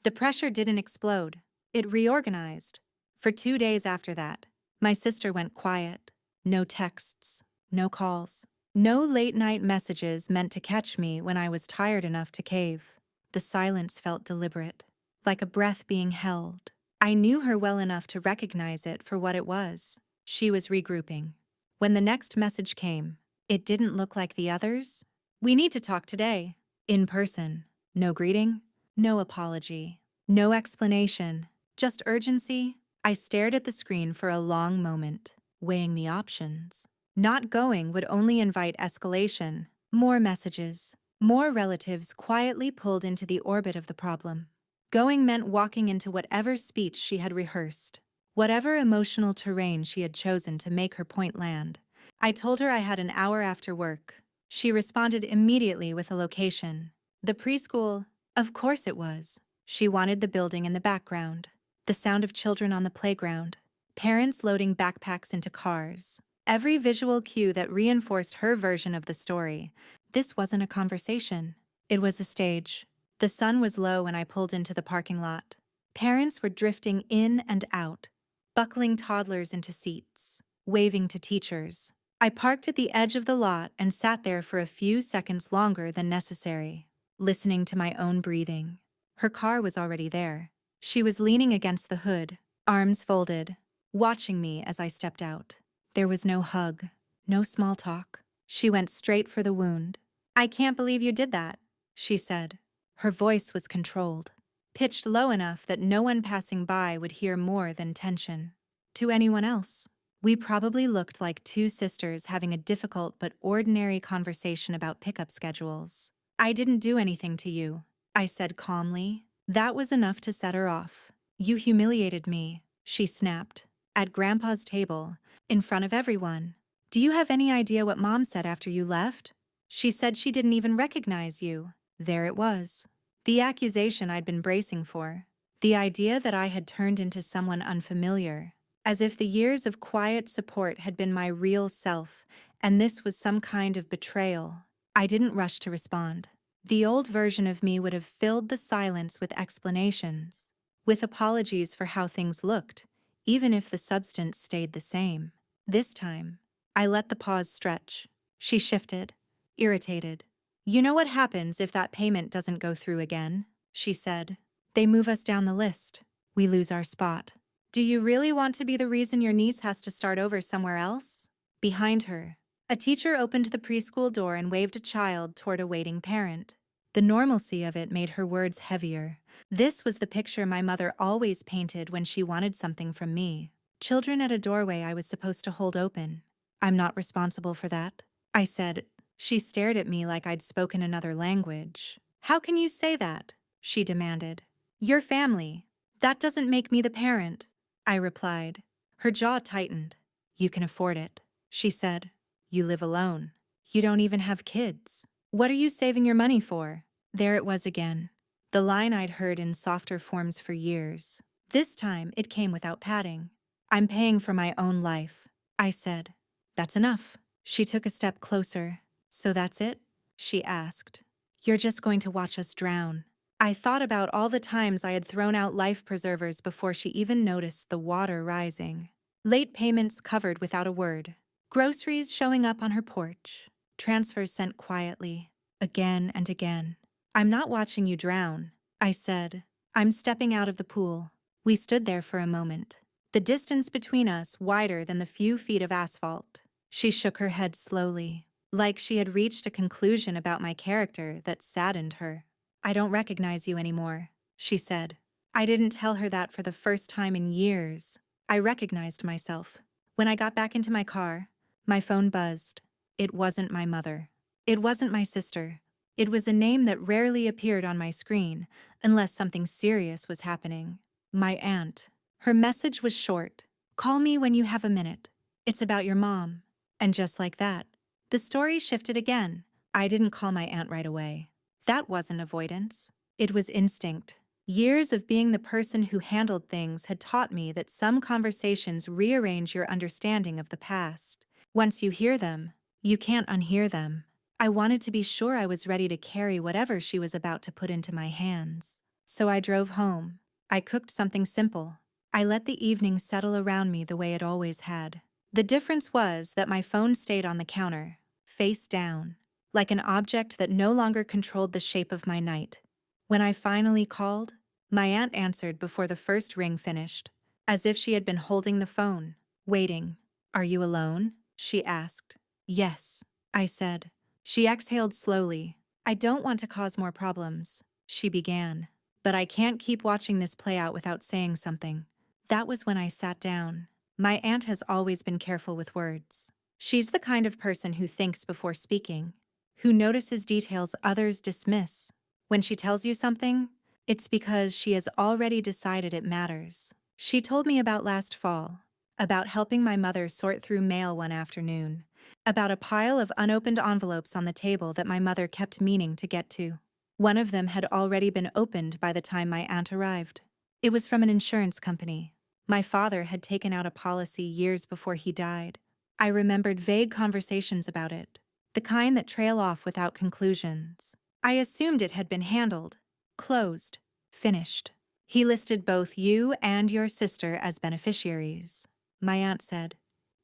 The pressure didn't explode. It reorganized. For 2 days after that, my sister went quiet. No texts, no calls, no late-night messages meant to catch me when I was tired enough to cave. The silence felt deliberate, like a breath being held. I knew her well enough to recognize it for what it was. She was regrouping. When the next message came, it didn't look like the others. "We need to talk today." In person. No greeting, no apology, no explanation, just urgency. I stared at the screen for a long moment, weighing the options. Not going would only invite escalation. More messages, more relatives quietly pulled into the orbit of the problem. Going meant walking into whatever speech she had rehearsed, whatever emotional terrain she had chosen to make her point land. I told her I had an hour after work. She responded immediately with a location. The preschool, of course it was. She wanted the building in the background, the sound of children on the playground, parents loading backpacks into cars. Every visual cue that reinforced her version of the story. This wasn't a conversation. It was a stage. The sun was low when I pulled into the parking lot. Parents were drifting in and out, buckling toddlers into seats, waving to teachers. I parked at the edge of the lot and sat there for a few seconds longer than necessary, listening to my own breathing. Her car was already there. She was leaning against the hood, arms folded, watching me as I stepped out. There was no hug, no small talk. She went straight for the wound. "I can't believe you did that," she said. Her voice was controlled, pitched low enough that no one passing by would hear more than tension. To anyone else, we probably looked like two sisters having a difficult but ordinary conversation about pickup schedules. "I didn't do anything to you," I said calmly. That was enough to set her off. "You humiliated me," she snapped, at Grandpa's table, in front of everyone. "Do you have any idea what Mom said after you left? She said she didn't even recognize you." There it was. The accusation I'd been bracing for. The idea that I had turned into someone unfamiliar. As if the years of quiet support had been my real self, and this was some kind of betrayal. I didn't rush to respond. The old version of me would have filled the silence with explanations, with apologies for how things looked, even if the substance stayed the same. This time, I let the pause stretch. She shifted, irritated. "You know what happens if that payment doesn't go through again?" she said. "They move us down the list. We lose our spot. Do you really want to be the reason your niece has to start over somewhere else?" Behind her, a teacher opened the preschool door and waved a child toward a waiting parent. The normalcy of it made her words heavier. This was the picture my mother always painted when she wanted something from me. Children at a doorway I was supposed to hold open. "I'm not responsible for that," I said. She stared at me like I'd spoken another language. "How can you say that?" she demanded. "Your family. That doesn't make me the parent," I replied. Her jaw tightened. "You can afford it," she said. "You live alone. You don't even have kids. What are you saving your money for?" There it was again. The line I'd heard in softer forms for years. This time it came without padding. "I'm paying for my own life," I said. "That's enough." She took a step closer. "So that's it?" she asked. "You're just going to watch us drown." I thought about all the times I had thrown out life preservers before she even noticed the water rising. Late payments covered without a word. Groceries showing up on her porch. Transfers sent quietly, again and again. "I'm not watching you drown," I said. "I'm stepping out of the pool." We stood there for a moment, the distance between us wider than the few feet of asphalt. She shook her head slowly, like she had reached a conclusion about my character that saddened her. "I don't recognize you anymore," she said. I didn't tell her that for the first time in years. I recognized myself. When I got back into my car, my phone buzzed. It wasn't my mother. It wasn't my sister. It was a name that rarely appeared on my screen, unless something serious was happening. My aunt. Her message was short. "Call me when you have a minute. It's about your mom." And just like that, the story shifted again. I didn't call my aunt right away. That wasn't avoidance. It was instinct. Years of being the person who handled things had taught me that some conversations rearrange your understanding of the past. Once you hear them, you can't unhear them. I wanted to be sure I was ready to carry whatever she was about to put into my hands. So I drove home. I cooked something simple. I let the evening settle around me the way it always had. The difference was that my phone stayed on the counter, face down, like an object that no longer controlled the shape of my night. When I finally called, my aunt answered before the first ring finished, as if she had been holding the phone, waiting. "Are you alone?" she asked. "Yes," I said. She exhaled slowly. "I don't want to cause more problems," she began. "But I can't keep watching this play out without saying something." That was when I sat down. My aunt has always been careful with words. She's the kind of person who thinks before speaking, who notices details others dismiss. When she tells you something, it's because she has already decided it matters. She told me about last fall, about helping my mother sort through mail one afternoon, about a pile of unopened envelopes on the table that my mother kept meaning to get to. One of them had already been opened by the time my aunt arrived. It was from an insurance company. My father had taken out a policy years before he died. I remembered vague conversations about it, the kind that trail off without conclusions. I assumed it had been handled, closed, finished. "He listed both you and your sister as beneficiaries," my aunt said.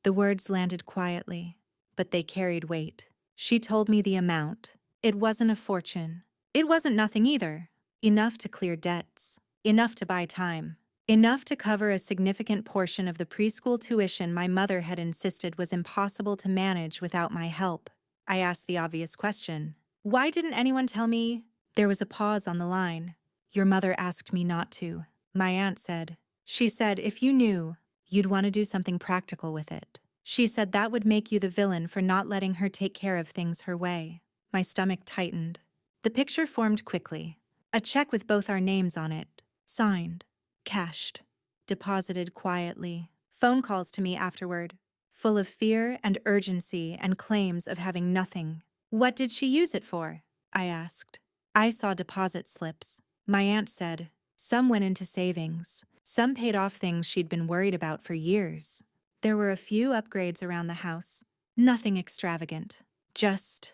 The words landed quietly, but they carried weight. She told me the amount. It wasn't a fortune. It wasn't nothing either. Enough to clear debts. Enough to buy time. Enough to cover a significant portion of the preschool tuition my mother had insisted was impossible to manage without my help. I asked the obvious question. "Why didn't anyone tell me?" There was a pause on the line. "Your mother asked me not to," my aunt said. "She said if you knew, you'd want to do something practical with it. She said that would make you the villain for not letting her take care of things her way." My stomach tightened. The picture formed quickly. A check with both our names on it. Signed. Cashed. Deposited quietly. Phone calls to me afterward, full of fear and urgency and claims of having nothing. "What did she use it for?" I asked. I saw deposit slips. My aunt said, some went into savings. Some paid off things she'd been worried about for years. There were a few upgrades around the house. Nothing extravagant. Just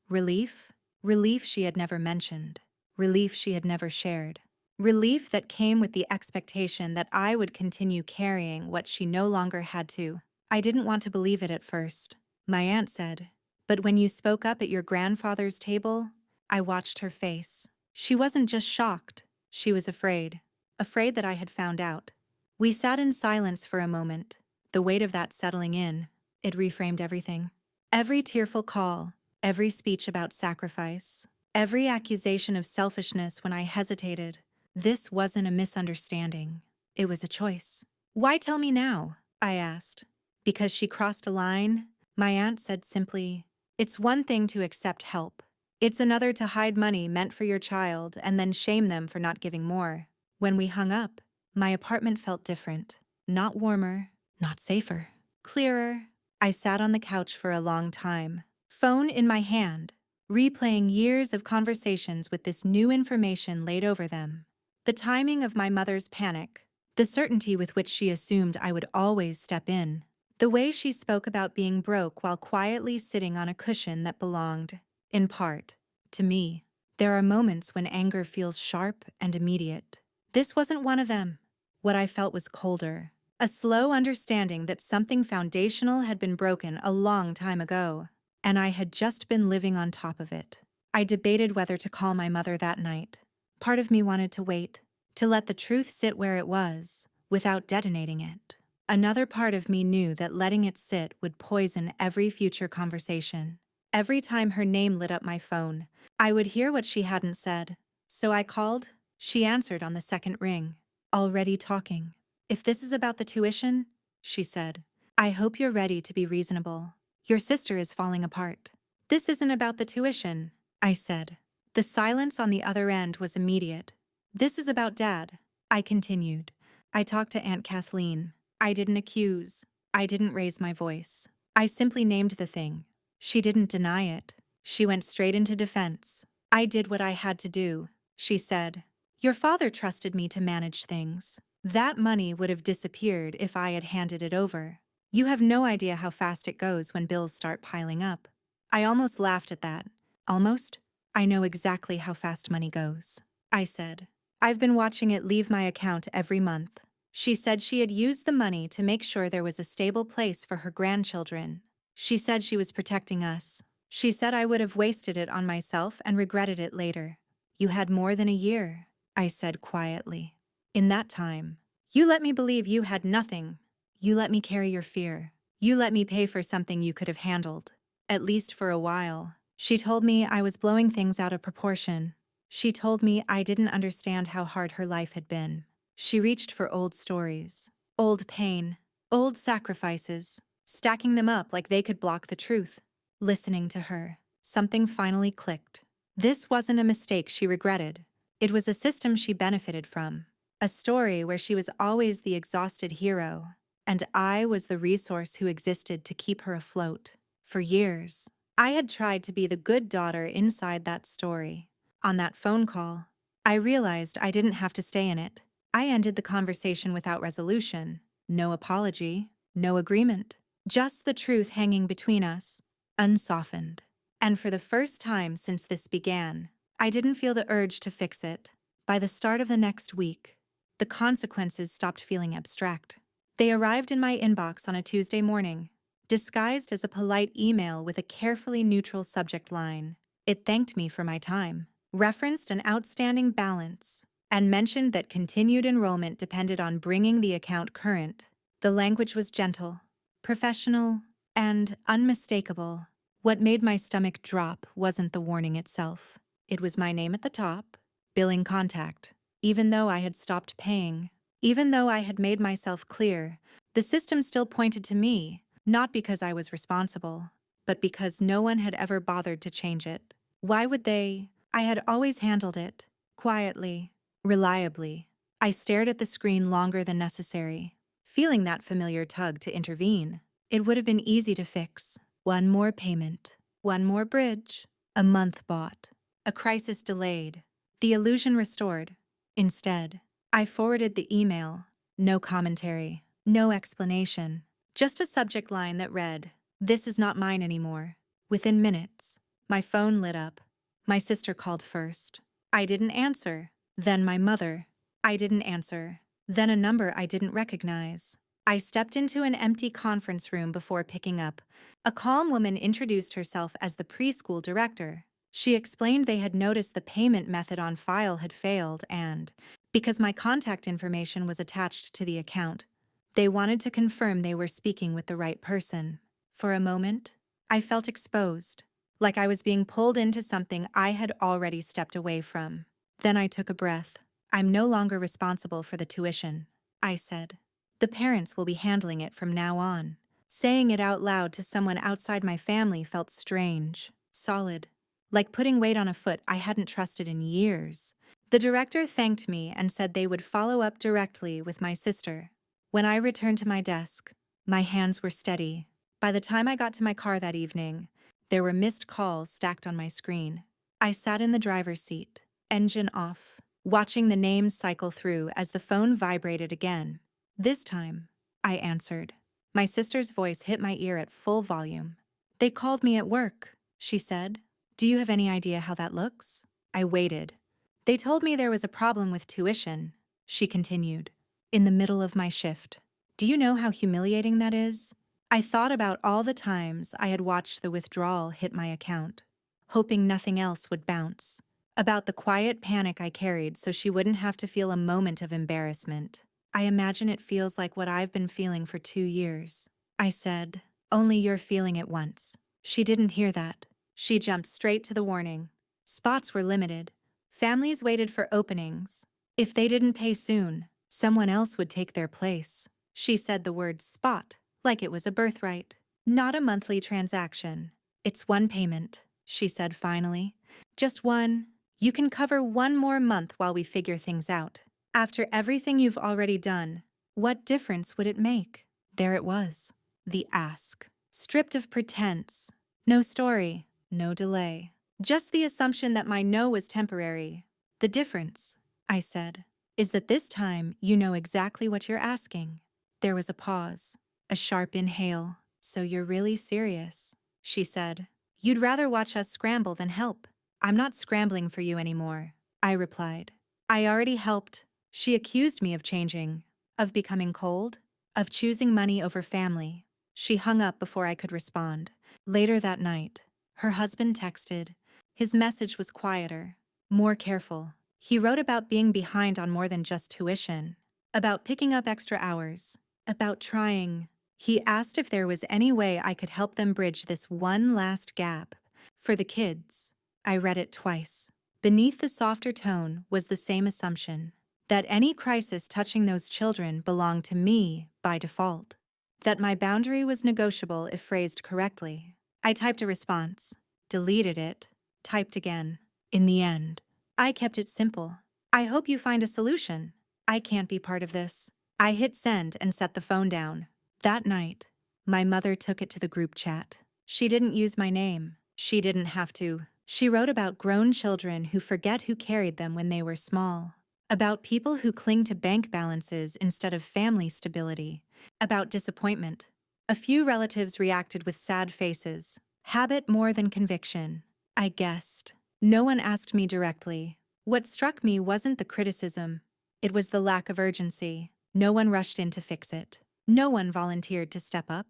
relief. Relief she had never mentioned. Relief she had never shared. Relief that came with the expectation that I would continue carrying what she no longer had to. I didn't want to believe it at first. My aunt said, "But when you spoke up at your grandfather's table," I watched her face. She wasn't just shocked. She was afraid. Afraid that I had found out. We sat in silence for a moment, the weight of that settling in. It reframed everything. Every tearful call, every speech about sacrifice, every accusation of selfishness when I hesitated. This wasn't a misunderstanding. It was a choice. "Why tell me now?" I asked. "Because she crossed a line," my aunt said simply. "It's one thing to accept help. It's another to hide money meant for your child and then shame them for not giving more." When we hung up, my apartment felt different. Not warmer, not safer. Clearer. I sat on the couch for a long time, phone in my hand, replaying years of conversations with this new information laid over them. The timing of my mother's panic, the certainty with which she assumed I would always step in, the way she spoke about being broke while quietly sitting on a cushion that belonged, in part, to me. There are moments when anger feels sharp and immediate. This wasn't one of them. What I felt was colder, a slow understanding that something foundational had been broken a long time ago, and I had just been living on top of it. I debated whether to call my mother that night. Part of me wanted to wait, to let the truth sit where it was, without detonating it. Another part of me knew that letting it sit would poison every future conversation. Every time her name lit up my phone, I would hear what she hadn't said. So I called. She answered on the second ring. "Already talking." "If this is about the tuition," she said, "I hope you're ready to be reasonable. Your sister is falling apart." "This isn't about the tuition," I said. The silence on the other end was immediate. "This is about Dad," I continued. "I talked to Aunt Kathleen. I didn't accuse. I didn't raise my voice. I simply named the thing. She didn't deny it. She went straight into defense. I did what I had to do," she said. "Your father trusted me to manage things. That money would have disappeared if I had handed it over. You have no idea how fast it goes when bills start piling up." I almost laughed at that. Almost? "I know exactly how fast money goes," I said. I've been watching it leave my account every month. She said she had used the money to make sure there was a stable place for her grandchildren. She said she was protecting us. She said I would have wasted it on myself and regretted it later. You had more than a year, I said quietly. In that time, you let me believe you had nothing. You let me carry your fear. You let me pay for something you could have handled. At least for a while. She told me I was blowing things out of proportion. She told me I didn't understand how hard her life had been. She reached for old stories, old pain, old sacrifices, stacking them up like they could block the truth. Listening to her, something finally clicked. This wasn't a mistake she regretted. It was a system she benefited from. A story where she was always the exhausted hero, and I was the resource who existed to keep her afloat. For years, I had tried to be the good daughter inside that story. On that phone call, I realized I didn't have to stay in it. I ended the conversation without resolution. No apology, no agreement. Just the truth hanging between us, unsoftened. And for the first time since this began, I didn't feel the urge to fix it. By the start of the next week, the consequences stopped feeling abstract. They arrived in my inbox on a Tuesday morning, disguised as a polite email with a carefully neutral subject line. It thanked me for my time, referenced an outstanding balance, and mentioned that continued enrollment depended on bringing the account current. The language was gentle, professional, and unmistakable. What made my stomach drop wasn't the warning itself. It was my name at the top, billing contact. Even though I had stopped paying, even though I had made myself clear, the system still pointed to me, not because I was responsible, but because no one had ever bothered to change it. Why would they? I had always handled it, quietly, reliably. I stared at the screen longer than necessary, feeling that familiar tug to intervene. It would have been easy to fix. One more payment, one more bridge, a month bought, a crisis delayed, the illusion restored. Instead, I forwarded the email. No commentary, no explanation, just a subject line that read, "This is not mine anymore." Within minutes, my phone lit up. My sister called first. I didn't answer. Then my mother. I didn't answer. Then a number I didn't recognize. I stepped into an empty conference room before picking up. A calm woman introduced herself as the preschool director. She explained they had noticed the payment method on file had failed and, because my contact information was attached to the account, they wanted to confirm they were speaking with the right person. For a moment, I felt exposed, like I was being pulled into something I had already stepped away from. Then I took a breath. I'm no longer responsible for the tuition, I said. The parents will be handling it from now on. Saying it out loud to someone outside my family felt strange, solid, like putting weight on a foot I hadn't trusted in years. The director thanked me and said they would follow up directly with my sister. When I returned to my desk, my hands were steady. By the time I got to my car that evening, there were missed calls stacked on my screen. I sat in the driver's seat, engine off, watching the names cycle through as the phone vibrated again. This time, I answered. My sister's voice hit my ear at full volume. "They called me at work," she said. "Do you have any idea how that looks?" I waited. "They told me there was a problem with tuition," she continued, in the middle of my shift. Do you know how humiliating that is? I thought about all the times I had watched the withdrawal hit my account, hoping nothing else would bounce. About the quiet panic I carried so she wouldn't have to feel a moment of embarrassment. I imagine it feels like what I've been feeling for 2 years. I said, "Only you're feeling it once." She didn't hear that. She jumped straight to the warning. Spots were limited. Families waited for openings. If they didn't pay soon, someone else would take their place. She said the word spot like it was a birthright. Not a monthly transaction. It's one payment, she said finally. Just one. You can cover one more month while we figure things out. After everything you've already done, what difference would it make? There it was. The ask. Stripped of pretense. No story, no delay. Just the assumption that my no was temporary. The difference, I said, is that this time you know exactly what you're asking. There was a pause, a sharp inhale. "So you're really serious," she said. "You'd rather watch us scramble than help." "I'm not scrambling for you anymore," I replied. I already helped. She accused me of changing, of becoming cold, of choosing money over family. She hung up before I could respond. Later that night, her husband texted. His message was quieter, more careful. He wrote about being behind on more than just tuition, about picking up extra hours, about trying. He asked if there was any way I could help them bridge this one last gap. For the kids. I read it twice. Beneath the softer tone was the same assumption that any crisis touching those children belonged to me by default, that my boundary was negotiable if phrased correctly. I typed a response, deleted it, typed again. In the end, I kept it simple. I hope you find a solution. I can't be part of this. I hit send and set the phone down. That night, my mother took it to the group chat. She didn't use my name. She didn't have to. She wrote about grown children who forget who carried them when they were small, about people who cling to bank balances instead of family stability, about disappointment. A few relatives reacted with sad faces. Habit more than conviction. I guessed. No one asked me directly. What struck me wasn't the criticism. It was the lack of urgency. No one rushed in to fix it. No one volunteered to step up.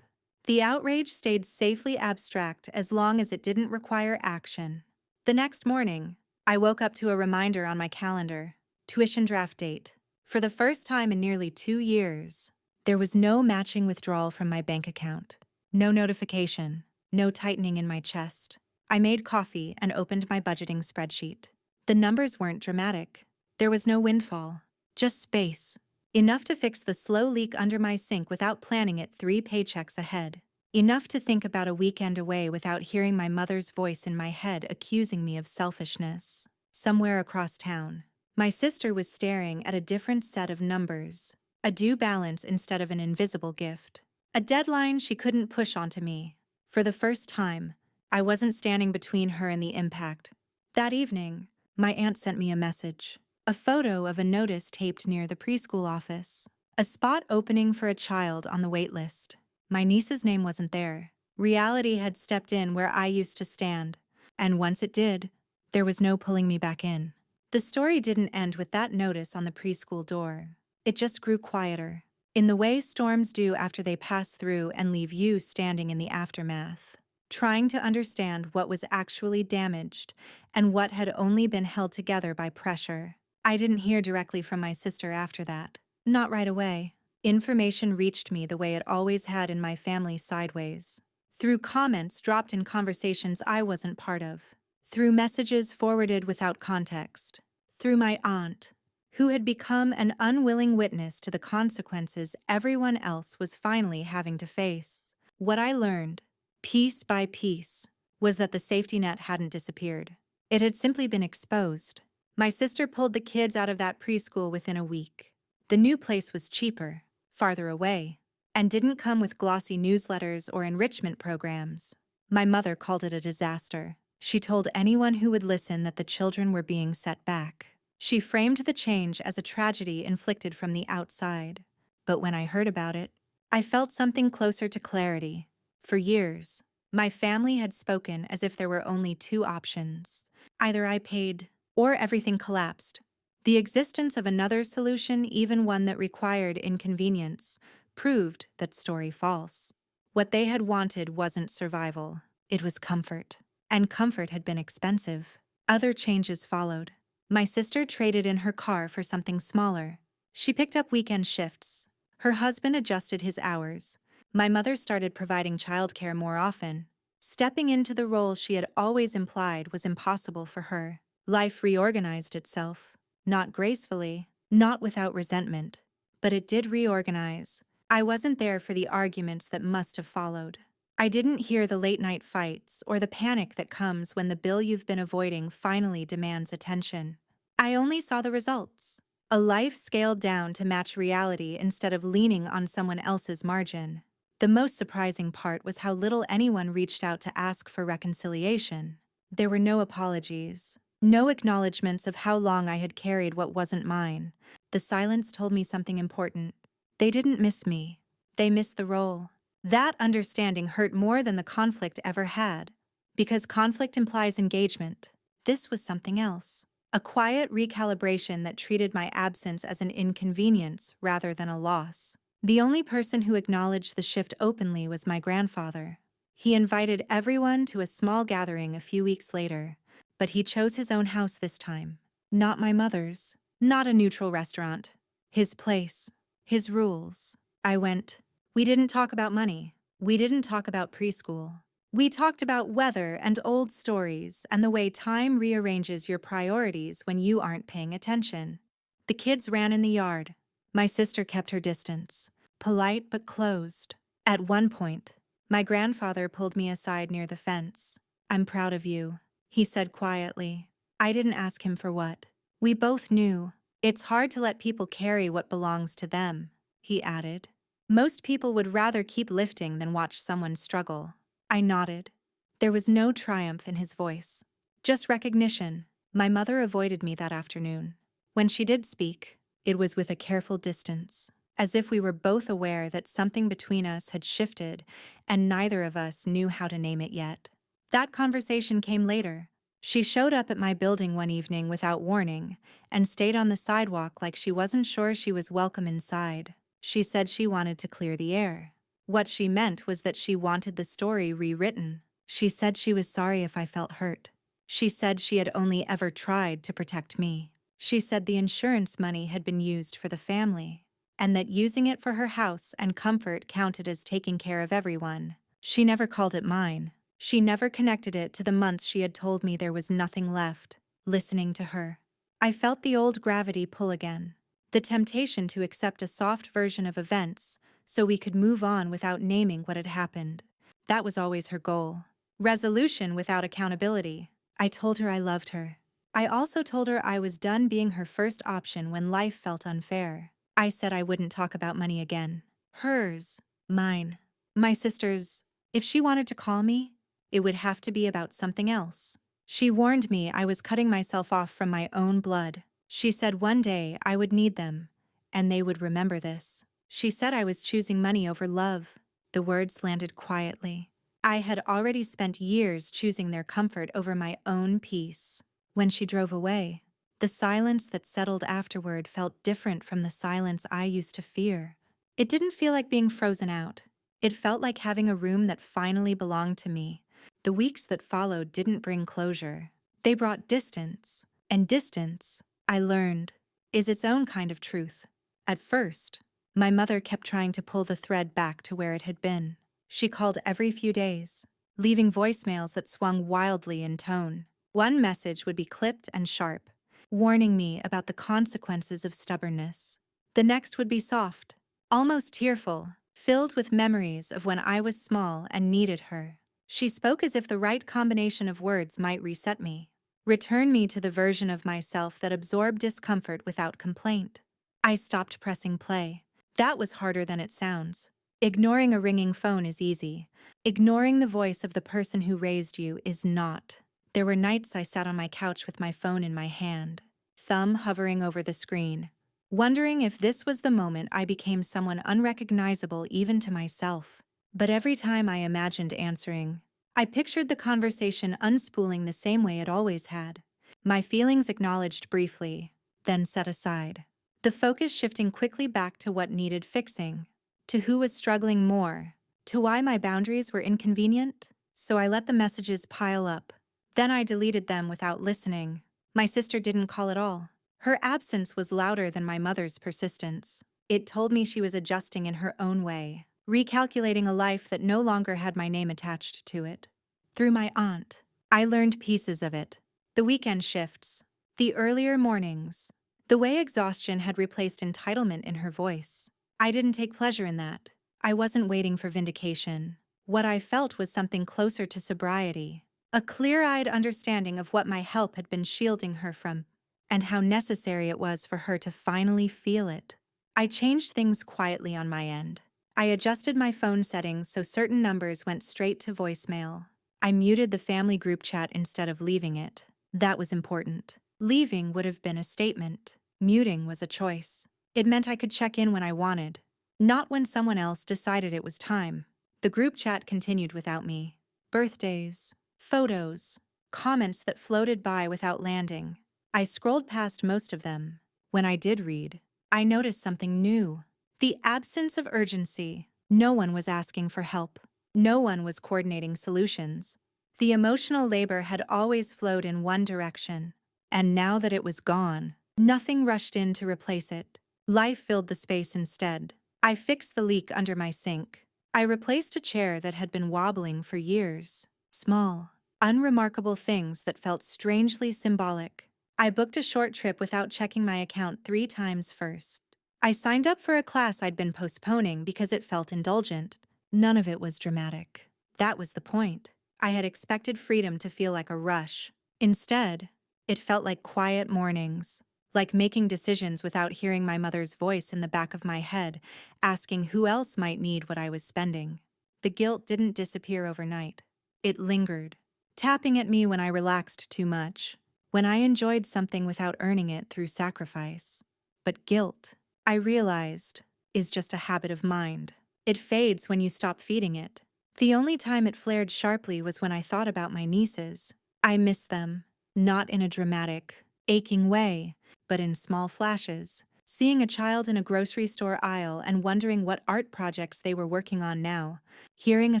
The outrage stayed safely abstract as long as it didn't require action. The next morning, I woke up to a reminder on my calendar. Tuition draft date. For the first time in nearly 2 years, there was no matching withdrawal from my bank account. No notification. No tightening in my chest. I made coffee and opened my budgeting spreadsheet. The numbers weren't dramatic. There was no windfall. Just space. Enough to fix the slow leak under my sink without planning it 3 paychecks ahead. Enough to think about a weekend away without hearing my mother's voice in my head accusing me of selfishness. Somewhere across town, my sister was staring at a different set of numbers. A due balance instead of an invisible gift. A deadline she couldn't push onto me. For the first time, I wasn't standing between her and the impact. That evening, my aunt sent me a message. A photo of a notice taped near the preschool office. A spot opening for a child on the wait list. My niece's name wasn't there. Reality had stepped in where I used to stand. And once it did, there was no pulling me back in. The story didn't end with that notice on the preschool door. It just grew quieter, in the way storms do after they pass through and leave you standing in the aftermath, trying to understand what was actually damaged and what had only been held together by pressure. I didn't hear directly from my sister after that. Not right away. Information reached me the way it always had in my family sideways. Through comments dropped in conversations I wasn't part of. Through messages forwarded without context. Through my aunt, who had become an unwilling witness to the consequences everyone else was finally having to face. What I learned, piece by piece, was that the safety net hadn't disappeared. It had simply been exposed. My sister pulled the kids out of that preschool within a week. The new place was cheaper, farther away, and didn't come with glossy newsletters or enrichment programs. My mother called it a disaster. She told anyone who would listen that the children were being set back. She framed the change as a tragedy inflicted from the outside. But when I heard about it, I felt something closer to clarity. For years, my family had spoken as if there were only 2 options. Either I paid, or everything collapsed. The existence of another solution, even one that required inconvenience, proved that story false. What they had wanted wasn't survival, it was comfort. And comfort had been expensive. Other changes followed. My sister traded in her car for something smaller. She picked up weekend shifts. Her husband adjusted his hours. My mother started providing childcare more often. Stepping into the role she had always implied was impossible for her. Life reorganized itself. Not gracefully, not without resentment. But it did reorganize. I wasn't there for the arguments that must have followed. I didn't hear the late-night fights or the panic that comes when the bill you've been avoiding finally demands attention. I only saw the results. A life scaled down to match reality instead of leaning on someone else's margin. The most surprising part was how little anyone reached out to ask for reconciliation. There were no apologies, no acknowledgments of how long I had carried what wasn't mine. The silence told me something important. They didn't miss me. They missed the role. That understanding hurt more than the conflict ever had. Because conflict implies engagement. This was something else. A quiet recalibration that treated my absence as an inconvenience rather than a loss. The only person who acknowledged the shift openly was my grandfather. He invited everyone to a small gathering a few weeks later, but he chose his own house this time. Not my mother's, not a neutral restaurant. His place, his rules. I went. We didn't talk about money. We didn't talk about preschool. We talked about weather and old stories and the way time rearranges your priorities when you aren't paying attention. The kids ran in the yard. My sister kept her distance, polite but closed. At one point, my grandfather pulled me aside near the fence. "I'm proud of you," he said quietly. I didn't ask him for what. We both knew. "It's hard to let people carry what belongs to them," he added. "Most people would rather keep lifting than watch someone struggle." I nodded. There was no triumph in his voice, just recognition. My mother avoided me that afternoon. When she did speak, it was with a careful distance, as if we were both aware that something between us had shifted and neither of us knew how to name it yet. That conversation came later. She showed up at my building one evening without warning and stayed on the sidewalk like she wasn't sure she was welcome inside. She said she wanted to clear the air. What she meant was that she wanted the story rewritten. She said she was sorry if I felt hurt. She said she had only ever tried to protect me. She said the insurance money had been used for the family, and that using it for her house and comfort counted as taking care of everyone. She never called it mine. She never connected it to the months she had told me there was nothing left. Listening to her, I felt the old gravity pull again. The temptation to accept a soft version of events so we could move on without naming what had happened. That was always her goal. Resolution without accountability. I told her I loved her. I also told her I was done being her first option when life felt unfair. I said I wouldn't talk about money again. Hers, mine, my sister's. If she wanted to call me, it would have to be about something else. She warned me I was cutting myself off from my own blood. She said one day I would need them, and they would remember this. She said I was choosing money over love. The words landed quietly. I had already spent years choosing their comfort over my own peace. When she drove away, the silence that settled afterward felt different from the silence I used to fear. It didn't feel like being frozen out. It felt like having a room that finally belonged to me. The weeks that followed didn't bring closure. They brought distance, and distance, I learned, is its own kind of truth. At first, my mother kept trying to pull the thread back to where it had been. She called every few days, leaving voicemails that swung wildly in tone. One message would be clipped and sharp, warning me about the consequences of stubbornness. The next would be soft, almost tearful, filled with memories of when I was small and needed her. She spoke as if the right combination of words might reset me, return me to the version of myself that absorbed discomfort without complaint. I stopped pressing play. That was harder than it sounds. Ignoring a ringing phone is easy. Ignoring the voice of the person who raised you is not. There were nights I sat on my couch with my phone in my hand, thumb hovering over the screen, wondering if this was the moment I became someone unrecognizable even to myself. But every time I imagined answering, I pictured the conversation unspooling the same way it always had. My feelings acknowledged briefly, then set aside. The focus shifting quickly back to what needed fixing, to who was struggling more, to why my boundaries were inconvenient. So I let the messages pile up. Then I deleted them without listening. My sister didn't call at all. Her absence was louder than my mother's persistence. It told me she was adjusting in her own way, recalculating a life that no longer had my name attached to it. Through my aunt, I learned pieces of it. The weekend shifts, the earlier mornings, the way exhaustion had replaced entitlement in her voice. I didn't take pleasure in that. I wasn't waiting for vindication. What I felt was something closer to sobriety, a clear-eyed understanding of what my help had been shielding her from, and how necessary it was for her to finally feel it. I changed things quietly on my end. I adjusted my phone settings so certain numbers went straight to voicemail. I muted the family group chat instead of leaving it. That was important. Leaving would have been a statement. Muting was a choice. It meant I could check in when I wanted, not when someone else decided it was time. The group chat continued without me. Birthdays, photos, comments that floated by without landing. I scrolled past most of them. When I did read, I noticed something new. The absence of urgency. No one was asking for help. No one was coordinating solutions. The emotional labor had always flowed in one direction, and now that it was gone, nothing rushed in to replace it. Life filled the space instead. I fixed the leak under my sink. I replaced a chair that had been wobbling for years. Small, unremarkable things that felt strangely symbolic. I booked a short trip without checking my account 3 times first. I signed up for a class I'd been postponing because it felt indulgent. None of it was dramatic. That was the point. I had expected freedom to feel like a rush. Instead, it felt like quiet mornings, like making decisions without hearing my mother's voice in the back of my head, asking who else might need what I was spending. The guilt didn't disappear overnight. It lingered, tapping at me when I relaxed too much, when I enjoyed something without earning it through sacrifice. But guilt, I realized, is just a habit of mind. It fades when you stop feeding it. The only time it flared sharply was when I thought about my nieces. I miss them, not in a dramatic, aching way, but in small flashes. Seeing a child in a grocery store aisle and wondering what art projects they were working on now. Hearing a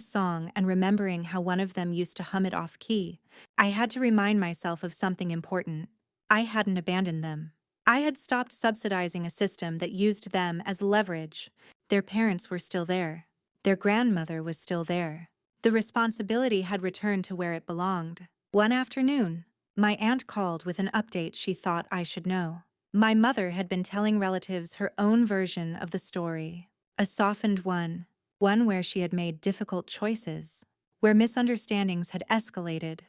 song and remembering how one of them used to hum it off key. I had to remind myself of something important. I hadn't abandoned them. I had stopped subsidizing a system that used them as leverage. Their parents were still there. Their grandmother was still there. The responsibility had returned to where it belonged. One afternoon, my aunt called with an update she thought I should know. My mother had been telling relatives her own version of the story. A softened one where she had made difficult choices, where misunderstandings had escalated,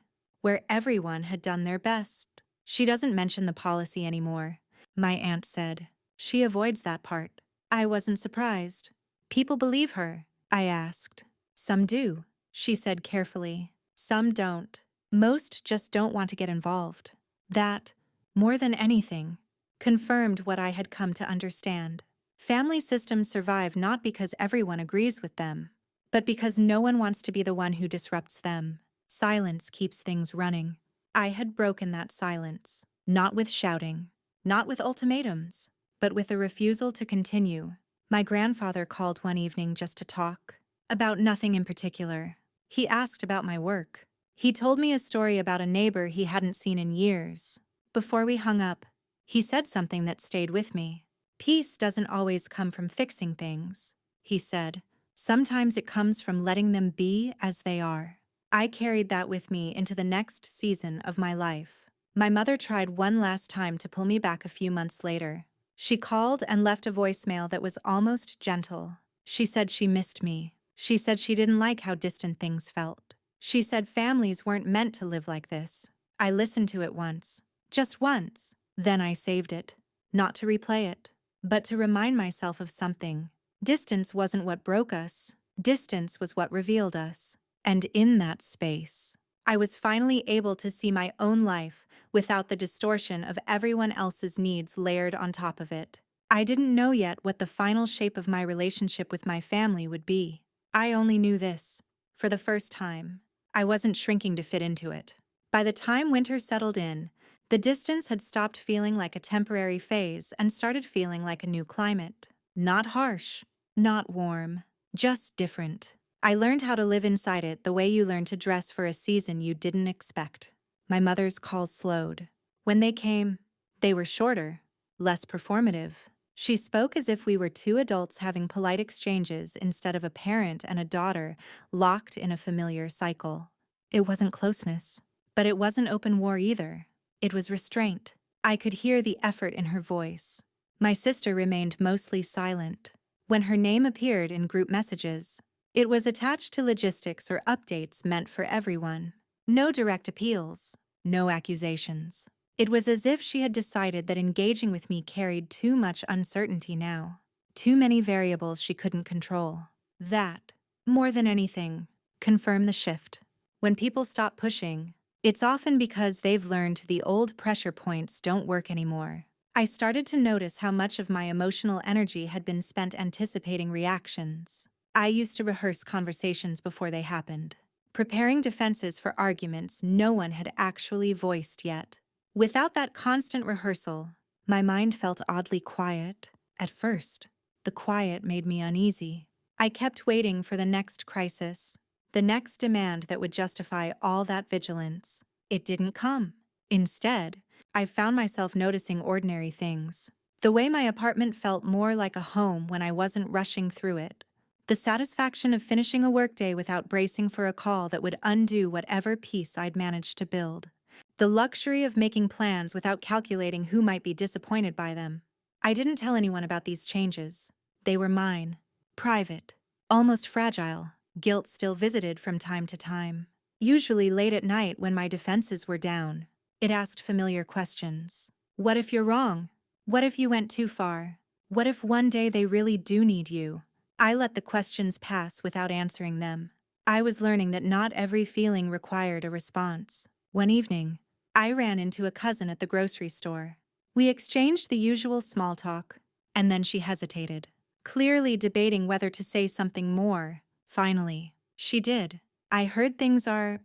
where everyone had done their best. She doesn't mention the policy anymore, my aunt said. She avoids that part. I wasn't surprised. People believe her, I asked. Some do, she said carefully. Some don't. Most just don't want to get involved. That, more than anything, confirmed what I had come to understand. Family systems survive not because everyone agrees with them, but because no one wants to be the one who disrupts them. Silence keeps things running. I had broken that silence, not with shouting, not with ultimatums, but with a refusal to continue. My grandfather called one evening just to talk. About nothing in particular. He asked about my work. He told me a story about a neighbor he hadn't seen in years. Before we hung up, he said something that stayed with me. Peace doesn't always come from fixing things, he said. Sometimes it comes from letting them be as they are. I carried that with me into the next season of my life. My mother tried one last time to pull me back a few months later. She called and left a voicemail that was almost gentle. She said she missed me. She said she didn't like how distant things felt. She said families weren't meant to live like this. I listened to it once. Just once. Then I saved it. Not to replay it, but to remind myself of something. Distance wasn't what broke us. Distance was what revealed us. And in that space, I was finally able to see my own life without the distortion of everyone else's needs layered on top of it. I didn't know yet what the final shape of my relationship with my family would be. I only knew this. For the first time, I wasn't shrinking to fit into it. By the time winter settled in, the distance had stopped feeling like a temporary phase and started feeling like a new climate. Not harsh, not warm, just different. I learned how to live inside it the way you learn to dress for a season you didn't expect. My mother's calls slowed. When they came, they were shorter, less performative. She spoke as if we were two adults having polite exchanges instead of a parent and a daughter locked in a familiar cycle. It wasn't closeness, but it wasn't open war either. It was restraint. I could hear the effort in her voice. My sister remained mostly silent. When her name appeared in group messages, it was attached to logistics or updates meant for everyone. No direct appeals, no accusations. It was as if she had decided that engaging with me carried too much uncertainty now. Too many variables she couldn't control. That, more than anything, confirmed the shift. When people stop pushing, it's often because they've learned the old pressure points don't work anymore. I started to notice how much of my emotional energy had been spent anticipating reactions. I used to rehearse conversations before they happened, preparing defenses for arguments no one had actually voiced yet. Without that constant rehearsal, my mind felt oddly quiet. At first, the quiet made me uneasy. I kept waiting for the next crisis, the next demand that would justify all that vigilance. It didn't come. Instead, I found myself noticing ordinary things. The way my apartment felt more like a home when I wasn't rushing through it. The satisfaction of finishing a workday without bracing for a call that would undo whatever peace I'd managed to build. The luxury of making plans without calculating who might be disappointed by them. I didn't tell anyone about these changes. They were mine. Private. Almost fragile. Guilt still visited from time to time. Usually late at night when my defenses were down. It asked familiar questions. What if you're wrong? What if you went too far? What if one day they really do need you? I let the questions pass without answering them. I was learning that not every feeling required a response. One evening, I ran into a cousin at the grocery store. We exchanged the usual small talk, and then she hesitated, clearly debating whether to say something more. Finally, she did. I heard things are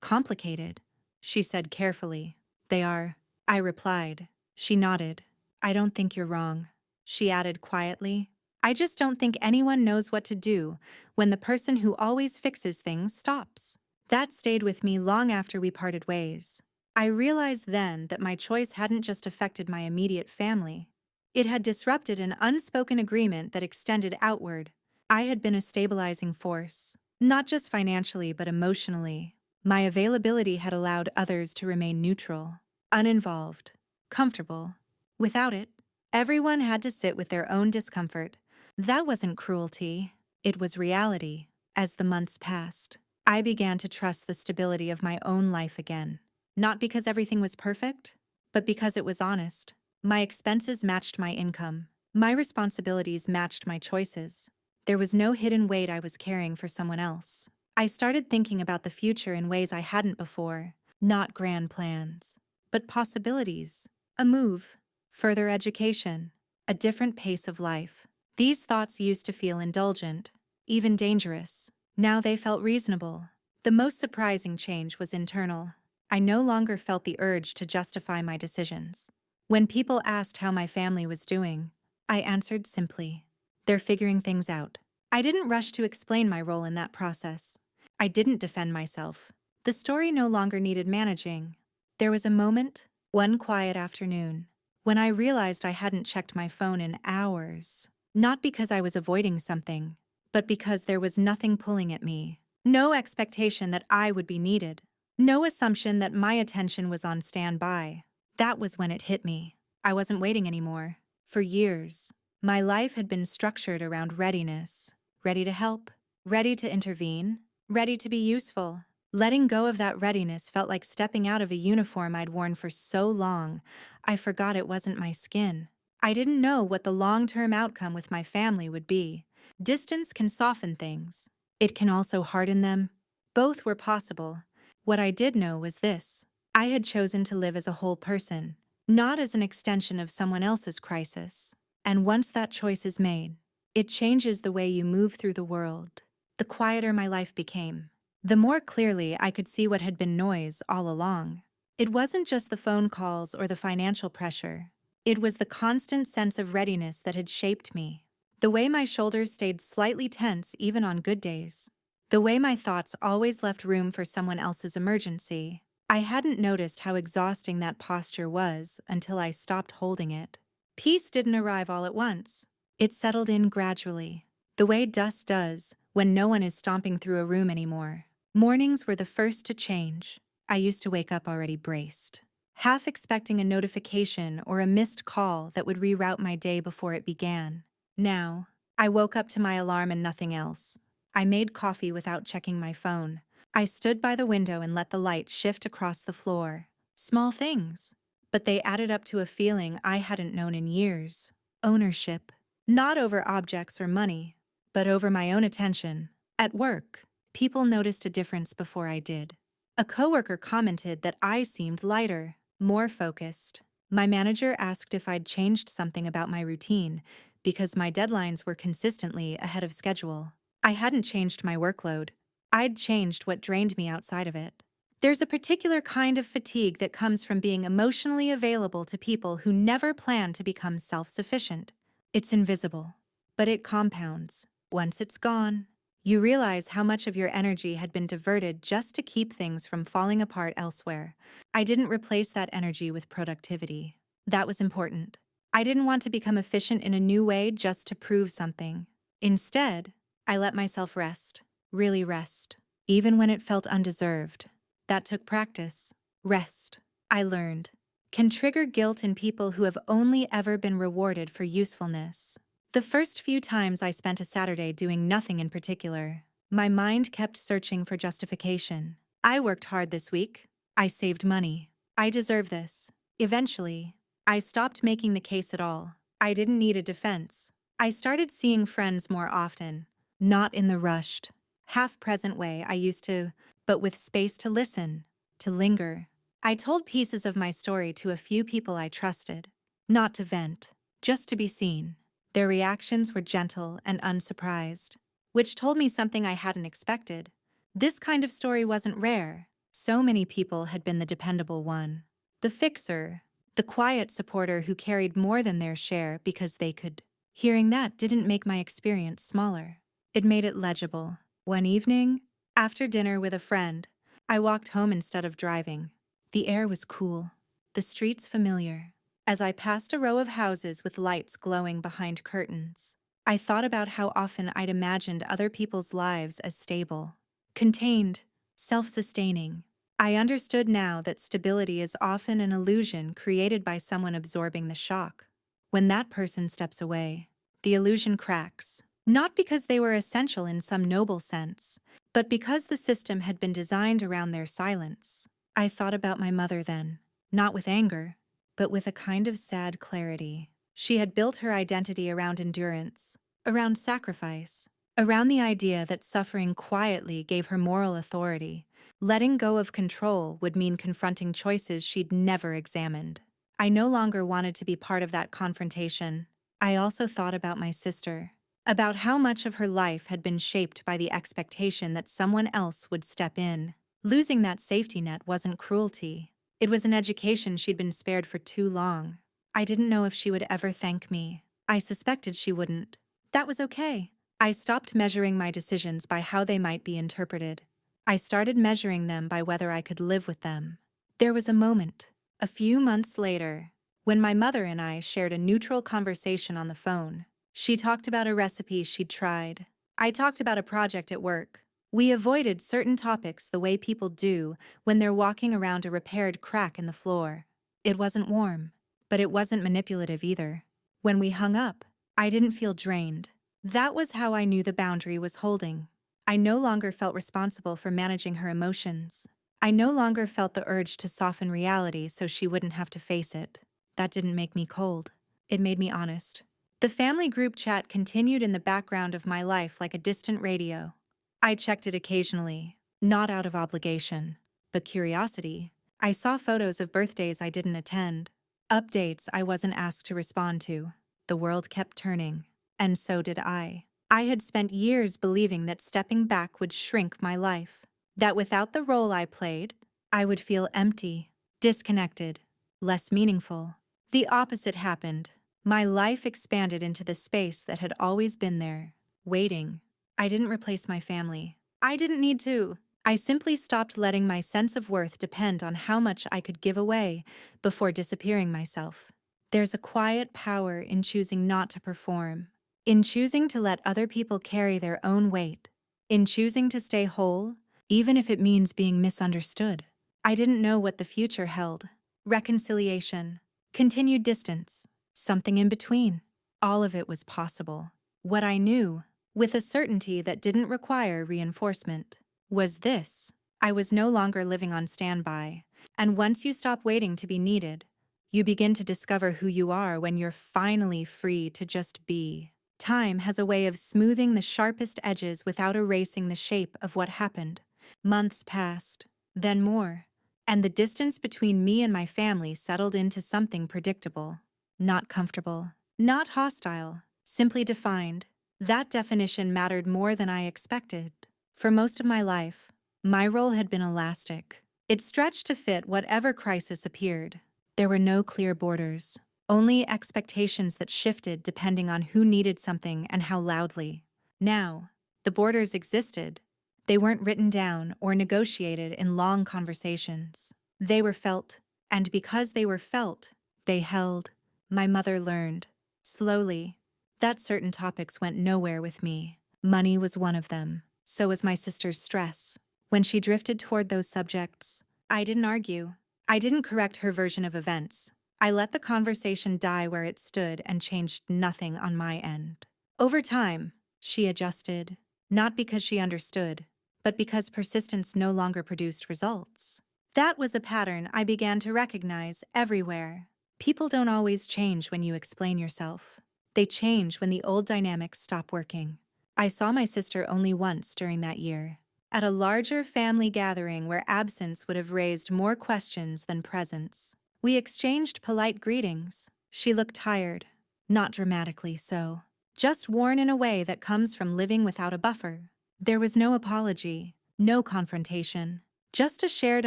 complicated, she said carefully. They are, I replied. She nodded. I don't think you're wrong, she added quietly. I just don't think anyone knows what to do when the person who always fixes things stops. That stayed with me long after we parted ways. I realized then that my choice hadn't just affected my immediate family. It had disrupted an unspoken agreement that extended outward. I had been a stabilizing force, not just financially but emotionally. My availability had allowed others to remain neutral, uninvolved, comfortable. Without it, everyone had to sit with their own discomfort. That wasn't cruelty, it was reality. As the months passed, I began to trust the stability of my own life again. Not because everything was perfect, but because it was honest. My expenses matched my income. My responsibilities matched my choices. There was no hidden weight I was carrying for someone else. I started thinking about the future in ways I hadn't before. Not grand plans, but possibilities. A move, further education, a different pace of life. These thoughts used to feel indulgent, even dangerous. Now they felt reasonable. The most surprising change was internal. I no longer felt the urge to justify my decisions. When people asked how my family was doing, I answered simply, they're figuring things out. I didn't rush to explain my role in that process. I didn't defend myself. The story no longer needed managing. There was a moment, one quiet afternoon, when I realized I hadn't checked my phone in hours. Not because I was avoiding something, but because there was nothing pulling at me. No expectation that I would be needed. No assumption that my attention was on standby. That was when it hit me. I wasn't waiting anymore. For years, my life had been structured around readiness. Ready to help, ready to intervene, ready to be useful. Letting go of that readiness felt like stepping out of a uniform I'd worn for so long, I forgot it wasn't my skin. I didn't know what the long-term outcome with my family would be. Distance can soften things. It can also harden them. Both were possible. What I did know was this. I had chosen to live as a whole person, not as an extension of someone else's crisis. And once that choice is made, it changes the way you move through the world. The quieter my life became, the more clearly I could see what had been noise all along. It wasn't just the phone calls or the financial pressure. It was the constant sense of readiness that had shaped me. The way my shoulders stayed slightly tense even on good days. The way my thoughts always left room for someone else's emergency. I hadn't noticed how exhausting that posture was until I stopped holding it. Peace didn't arrive all at once. It settled in gradually, the way dust does when no one is stomping through a room anymore. Mornings were the first to change. I used to wake up already braced, half expecting a notification or a missed call that would reroute my day before it began. Now, I woke up to my alarm and nothing else. I made coffee without checking my phone. I stood by the window and let the light shift across the floor. Small things, but they added up to a feeling I hadn't known in years. Ownership. Not over objects or money, but over my own attention. At work, people noticed a difference before I did. A coworker commented that I seemed lighter, more focused. My manager asked if I'd changed something about my routine because my deadlines were consistently ahead of schedule. I hadn't changed my workload. I'd changed what drained me outside of it. There's a particular kind of fatigue that comes from being emotionally available to people who never plan to become self-sufficient. It's invisible, but it compounds. Once it's gone, you realize how much of your energy had been diverted just to keep things from falling apart elsewhere. I didn't replace that energy with productivity. That was important. I didn't want to become efficient in a new way just to prove something. Instead, I let myself rest, really rest, even when it felt undeserved. That took practice. Rest, I learned, can trigger guilt in people who have only ever been rewarded for usefulness. The first few times I spent a Saturday doing nothing in particular, my mind kept searching for justification. I worked hard this week. I saved money. I deserve this. Eventually, I stopped making the case at all. I didn't need a defense. I started seeing friends more often, not in the rushed, half-present way I used to, but with space to listen, to linger. I told pieces of my story to a few people I trusted, not to vent, just to be seen. Their reactions were gentle and unsurprised, which told me something I hadn't expected. This kind of story wasn't rare. So many people had been the dependable one, the fixer, the quiet supporter who carried more than their share because they could. Hearing that didn't make my experience smaller. It made it legible. One evening, after dinner with a friend, I walked home instead of driving. The air was cool, the streets familiar. As I passed a row of houses with lights glowing behind curtains, I thought about how often I'd imagined other people's lives as stable, contained, self-sustaining. I understood now that stability is often an illusion created by someone absorbing the shock. When that person steps away, the illusion cracks, not because they were essential in some noble sense, but because the system had been designed around their silence. I thought about my mother then, not with anger, but with a kind of sad clarity. She had built her identity around endurance, around sacrifice, around the idea that suffering quietly gave her moral authority. Letting go of control would mean confronting choices she'd never examined. I no longer wanted to be part of that confrontation. I also thought about my sister, about how much of her life had been shaped by the expectation that someone else would step in. Losing that safety net wasn't cruelty. It was an education she'd been spared for too long. I didn't know if she would ever thank me. I suspected she wouldn't. That was okay. I stopped measuring my decisions by how they might be interpreted. I started measuring them by whether I could live with them. There was a moment, a few months later, when my mother and I shared a neutral conversation on the phone. She talked about a recipe she'd tried. I talked about a project at work. We avoided certain topics the way people do when they're walking around a repaired crack in the floor. It wasn't warm, but it wasn't manipulative either. When we hung up, I didn't feel drained. That was how I knew the boundary was holding. I no longer felt responsible for managing her emotions. I no longer felt the urge to soften reality so she wouldn't have to face it. That didn't make me cold. It made me honest. The family group chat continued in the background of my life like a distant radio. I checked it occasionally, not out of obligation, but curiosity. I saw photos of birthdays I didn't attend, updates I wasn't asked to respond to. The world kept turning, and so did I. I had spent years believing that stepping back would shrink my life, that without the role I played, I would feel empty, disconnected, less meaningful. The opposite happened. My life expanded into the space that had always been there, waiting. I didn't replace my family. I didn't need to. I simply stopped letting my sense of worth depend on how much I could give away before disappearing myself. There's a quiet power in choosing not to perform, in choosing to let other people carry their own weight, in choosing to stay whole, even if it means being misunderstood. I didn't know what the future held. Reconciliation, continued distance, something in between. All of it was possible. What I knew, with a certainty that didn't require reinforcement, was this: I was no longer living on standby, and once you stop waiting to be needed, you begin to discover who you are when you're finally free to just be. Time has a way of smoothing the sharpest edges without erasing the shape of what happened. Months passed, then more, and the distance between me and my family settled into something predictable. Not comfortable, not hostile, simply defined. That definition mattered more than I expected. For most of my life, my role had been elastic. It stretched to fit whatever crisis appeared. There were no clear borders, only expectations that shifted depending on who needed something and how loudly. Now, the borders existed. They weren't written down or negotiated in long conversations. They were felt, and because they were felt, they held. My mother learned, slowly, that certain topics went nowhere with me. Money was one of them. So was my sister's stress. When she drifted toward those subjects, I didn't argue. I didn't correct her version of events. I let the conversation die where it stood and changed nothing on my end. Over time, she adjusted, not because she understood, but because persistence no longer produced results. That was a pattern I began to recognize everywhere. People don't always change when you explain yourself. They change when the old dynamics stop working. I saw my sister only once during that year, at a larger family gathering where absence would have raised more questions than presence. We exchanged polite greetings. She looked tired, not dramatically so, just worn in a way that comes from living without a buffer. There was no apology, no confrontation, just a shared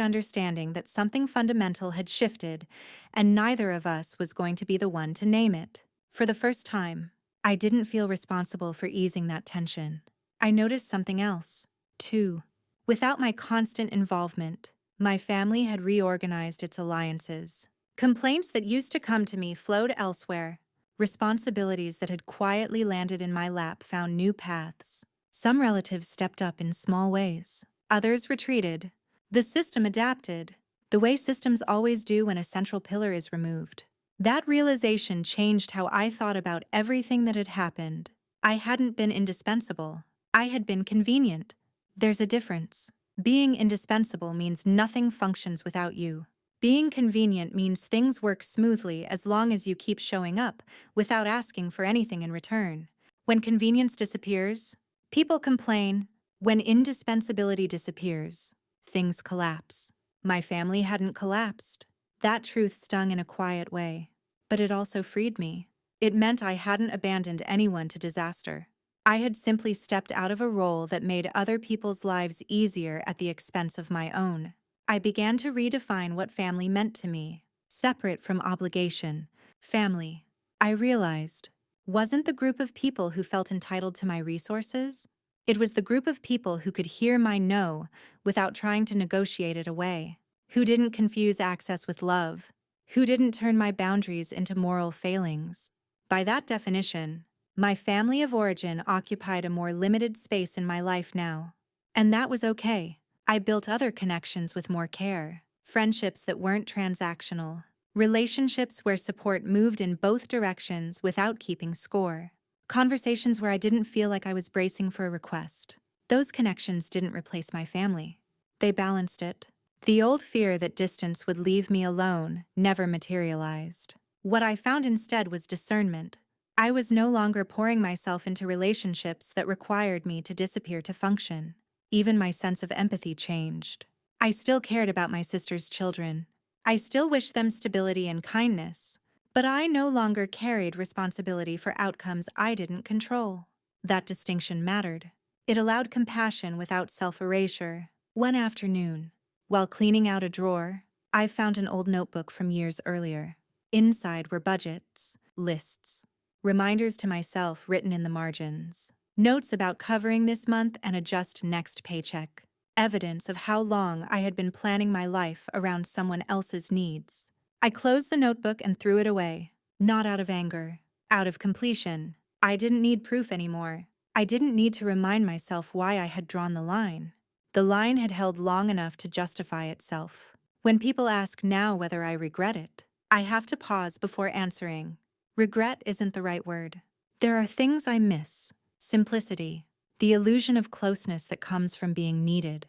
understanding that something fundamental had shifted, and neither of us was going to be the one to name it. For the first time, I didn't feel responsible for easing that tension. I noticed something else, too. Without my constant involvement, my family had reorganized its alliances. Complaints that used to come to me flowed elsewhere. Responsibilities that had quietly landed in my lap found new paths. Some relatives stepped up in small ways. Others retreated. The system adapted, the way systems always do when a central pillar is removed. That realization changed how I thought about everything that had happened. I hadn't been indispensable. I had been convenient. There's a difference. Being indispensable means nothing functions without you. Being convenient means things work smoothly as long as you keep showing up without asking for anything in return. When convenience disappears, people complain. When indispensability disappears, things collapse. My family hadn't collapsed. That truth stung in a quiet way, but it also freed me. It meant I hadn't abandoned anyone to disaster. I had simply stepped out of a role that made other people's lives easier at the expense of my own. I began to redefine what family meant to me, separate from obligation. Family, I realized, wasn't the group of people who felt entitled to my resources. It was the group of people who could hear my no without trying to negotiate it away, who didn't confuse access with love, who didn't turn my boundaries into moral failings. By that definition, my family of origin occupied a more limited space in my life now. And that was okay. I built other connections with more care, friendships that weren't transactional, relationships where support moved in both directions without keeping score, conversations where I didn't feel like I was bracing for a request. Those connections didn't replace my family. They balanced it. The old fear that distance would leave me alone never materialized. What I found instead was discernment. I was no longer pouring myself into relationships that required me to disappear to function. Even my sense of empathy changed. I still cared about my sister's children. I still wished them stability and kindness, but I no longer carried responsibility for outcomes I didn't control. That distinction mattered. It allowed compassion without self-erasure. One afternoon, while cleaning out a drawer, I found an old notebook from years earlier. Inside were budgets, lists, reminders to myself written in the margins, notes about covering this month and adjust next paycheck, evidence of how long I had been planning my life around someone else's needs. I closed the notebook and threw it away, not out of anger, out of completion. I didn't need proof anymore. I didn't need to remind myself why I had drawn the line. The line had held long enough to justify itself. When people ask now whether I regret it, I have to pause before answering. Regret isn't the right word. There are things I miss. Simplicity, the illusion of closeness that comes from being needed,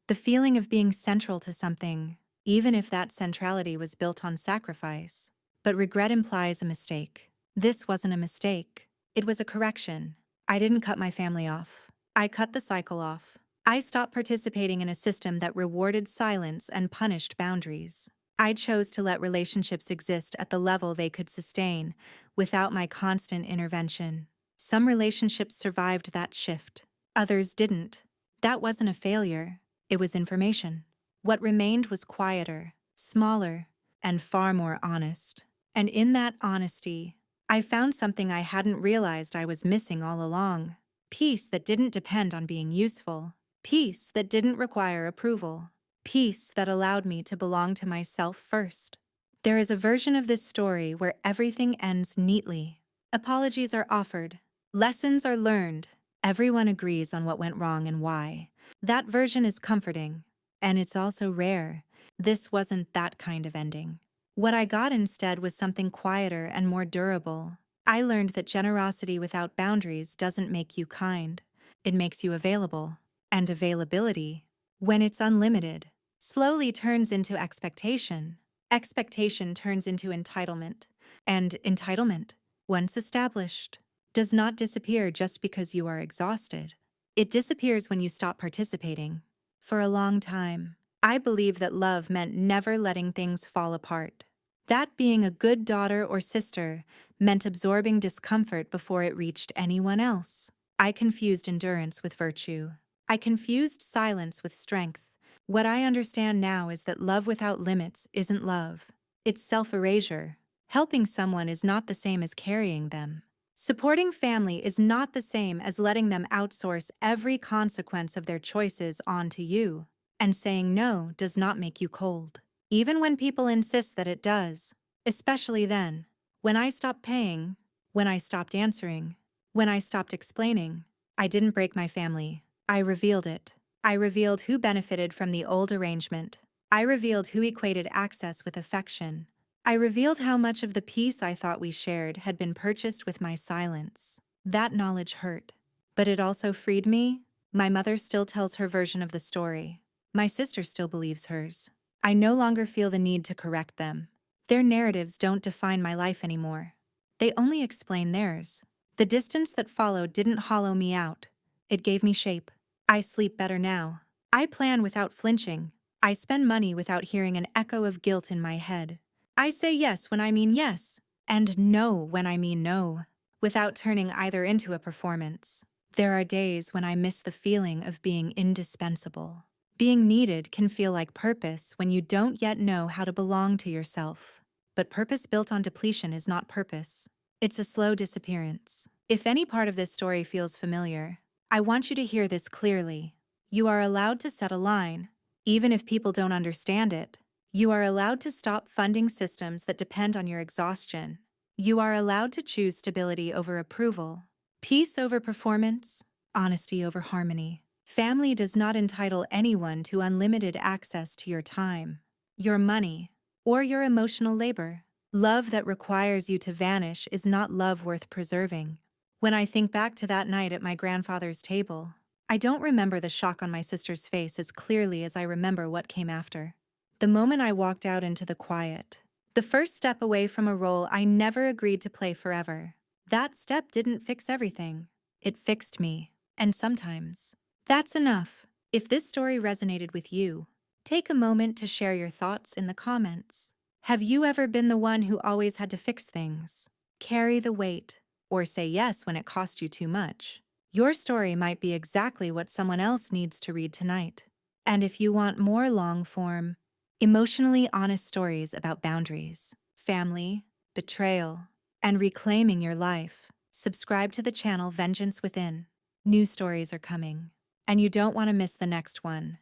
the feeling of being central to something, even if that centrality was built on sacrifice. But regret implies a mistake. This wasn't a mistake. It was a correction. I didn't cut my family off. I cut the cycle off. I stopped participating in a system that rewarded silence and punished boundaries. I chose to let relationships exist at the level they could sustain, without my constant intervention. Some relationships survived that shift. Others didn't. That wasn't a failure. It was information. What remained was quieter, smaller, and far more honest. And in that honesty, I found something I hadn't realized I was missing all along. Peace that didn't depend on being useful. Peace that didn't require approval. Peace that allowed me to belong to myself first. There is a version of this story where everything ends neatly. Apologies are offered. Lessons are learned. Everyone agrees on what went wrong and why. That version is comforting. And it's also rare. This wasn't that kind of ending. What I got instead was something quieter and more durable. I learned that generosity without boundaries doesn't make you kind. It makes you available. And availability, when it's unlimited, slowly turns into expectation. Expectation turns into entitlement. And entitlement, once established, does not disappear just because you are exhausted. It disappears when you stop participating. For a long time, I believed that love meant never letting things fall apart. That being a good daughter or sister meant absorbing discomfort before it reached anyone else. I confused endurance with virtue. I confused silence with strength. What I understand now is that love without limits isn't love. It's self-erasure. Helping someone is not the same as carrying them. Supporting family is not the same as letting them outsource every consequence of their choices onto you. And saying no does not make you cold. Even when people insist that it does. Especially then. When I stopped paying. When I stopped answering. When I stopped explaining. I didn't break my family. I revealed it. I revealed who benefited from the old arrangement. I revealed who equated access with affection. I revealed how much of the peace I thought we shared had been purchased with my silence. That knowledge hurt. But it also freed me. My mother still tells her version of the story. My sister still believes hers. I no longer feel the need to correct them. Their narratives don't define my life anymore. They only explain theirs. The distance that followed didn't hollow me out. It gave me shape. I sleep better now. I plan without flinching. I spend money without hearing an echo of guilt in my head. I say yes when I mean yes, and no when I mean no, without turning either into a performance. There are days when I miss the feeling of being indispensable. Being needed can feel like purpose when you don't yet know how to belong to yourself. But purpose built on depletion is not purpose. It's a slow disappearance. If any part of this story feels familiar, I want you to hear this clearly. You are allowed to set a line, even if people don't understand it. You are allowed to stop funding systems that depend on your exhaustion. You are allowed to choose stability over approval, peace over performance, honesty over harmony. Family does not entitle anyone to unlimited access to your time, your money, or your emotional labor. Love that requires you to vanish is not love worth preserving. When I think back to that night at my grandfather's table, I don't remember the shock on my sister's face as clearly as I remember what came after. The moment I walked out into the quiet. The first step away from a role I never agreed to play forever. That step didn't fix everything. It fixed me. And sometimes, that's enough. If this story resonated with you, take a moment to share your thoughts in the comments. Have you ever been the one who always had to fix things, carry the weight, or say yes when it cost you too much? Your story might be exactly what someone else needs to read tonight. And if you want more long-form, emotionally honest stories about boundaries, family, betrayal, and reclaiming your life, subscribe to the channel Vengeance Within. New stories are coming, and you don't want to miss the next one.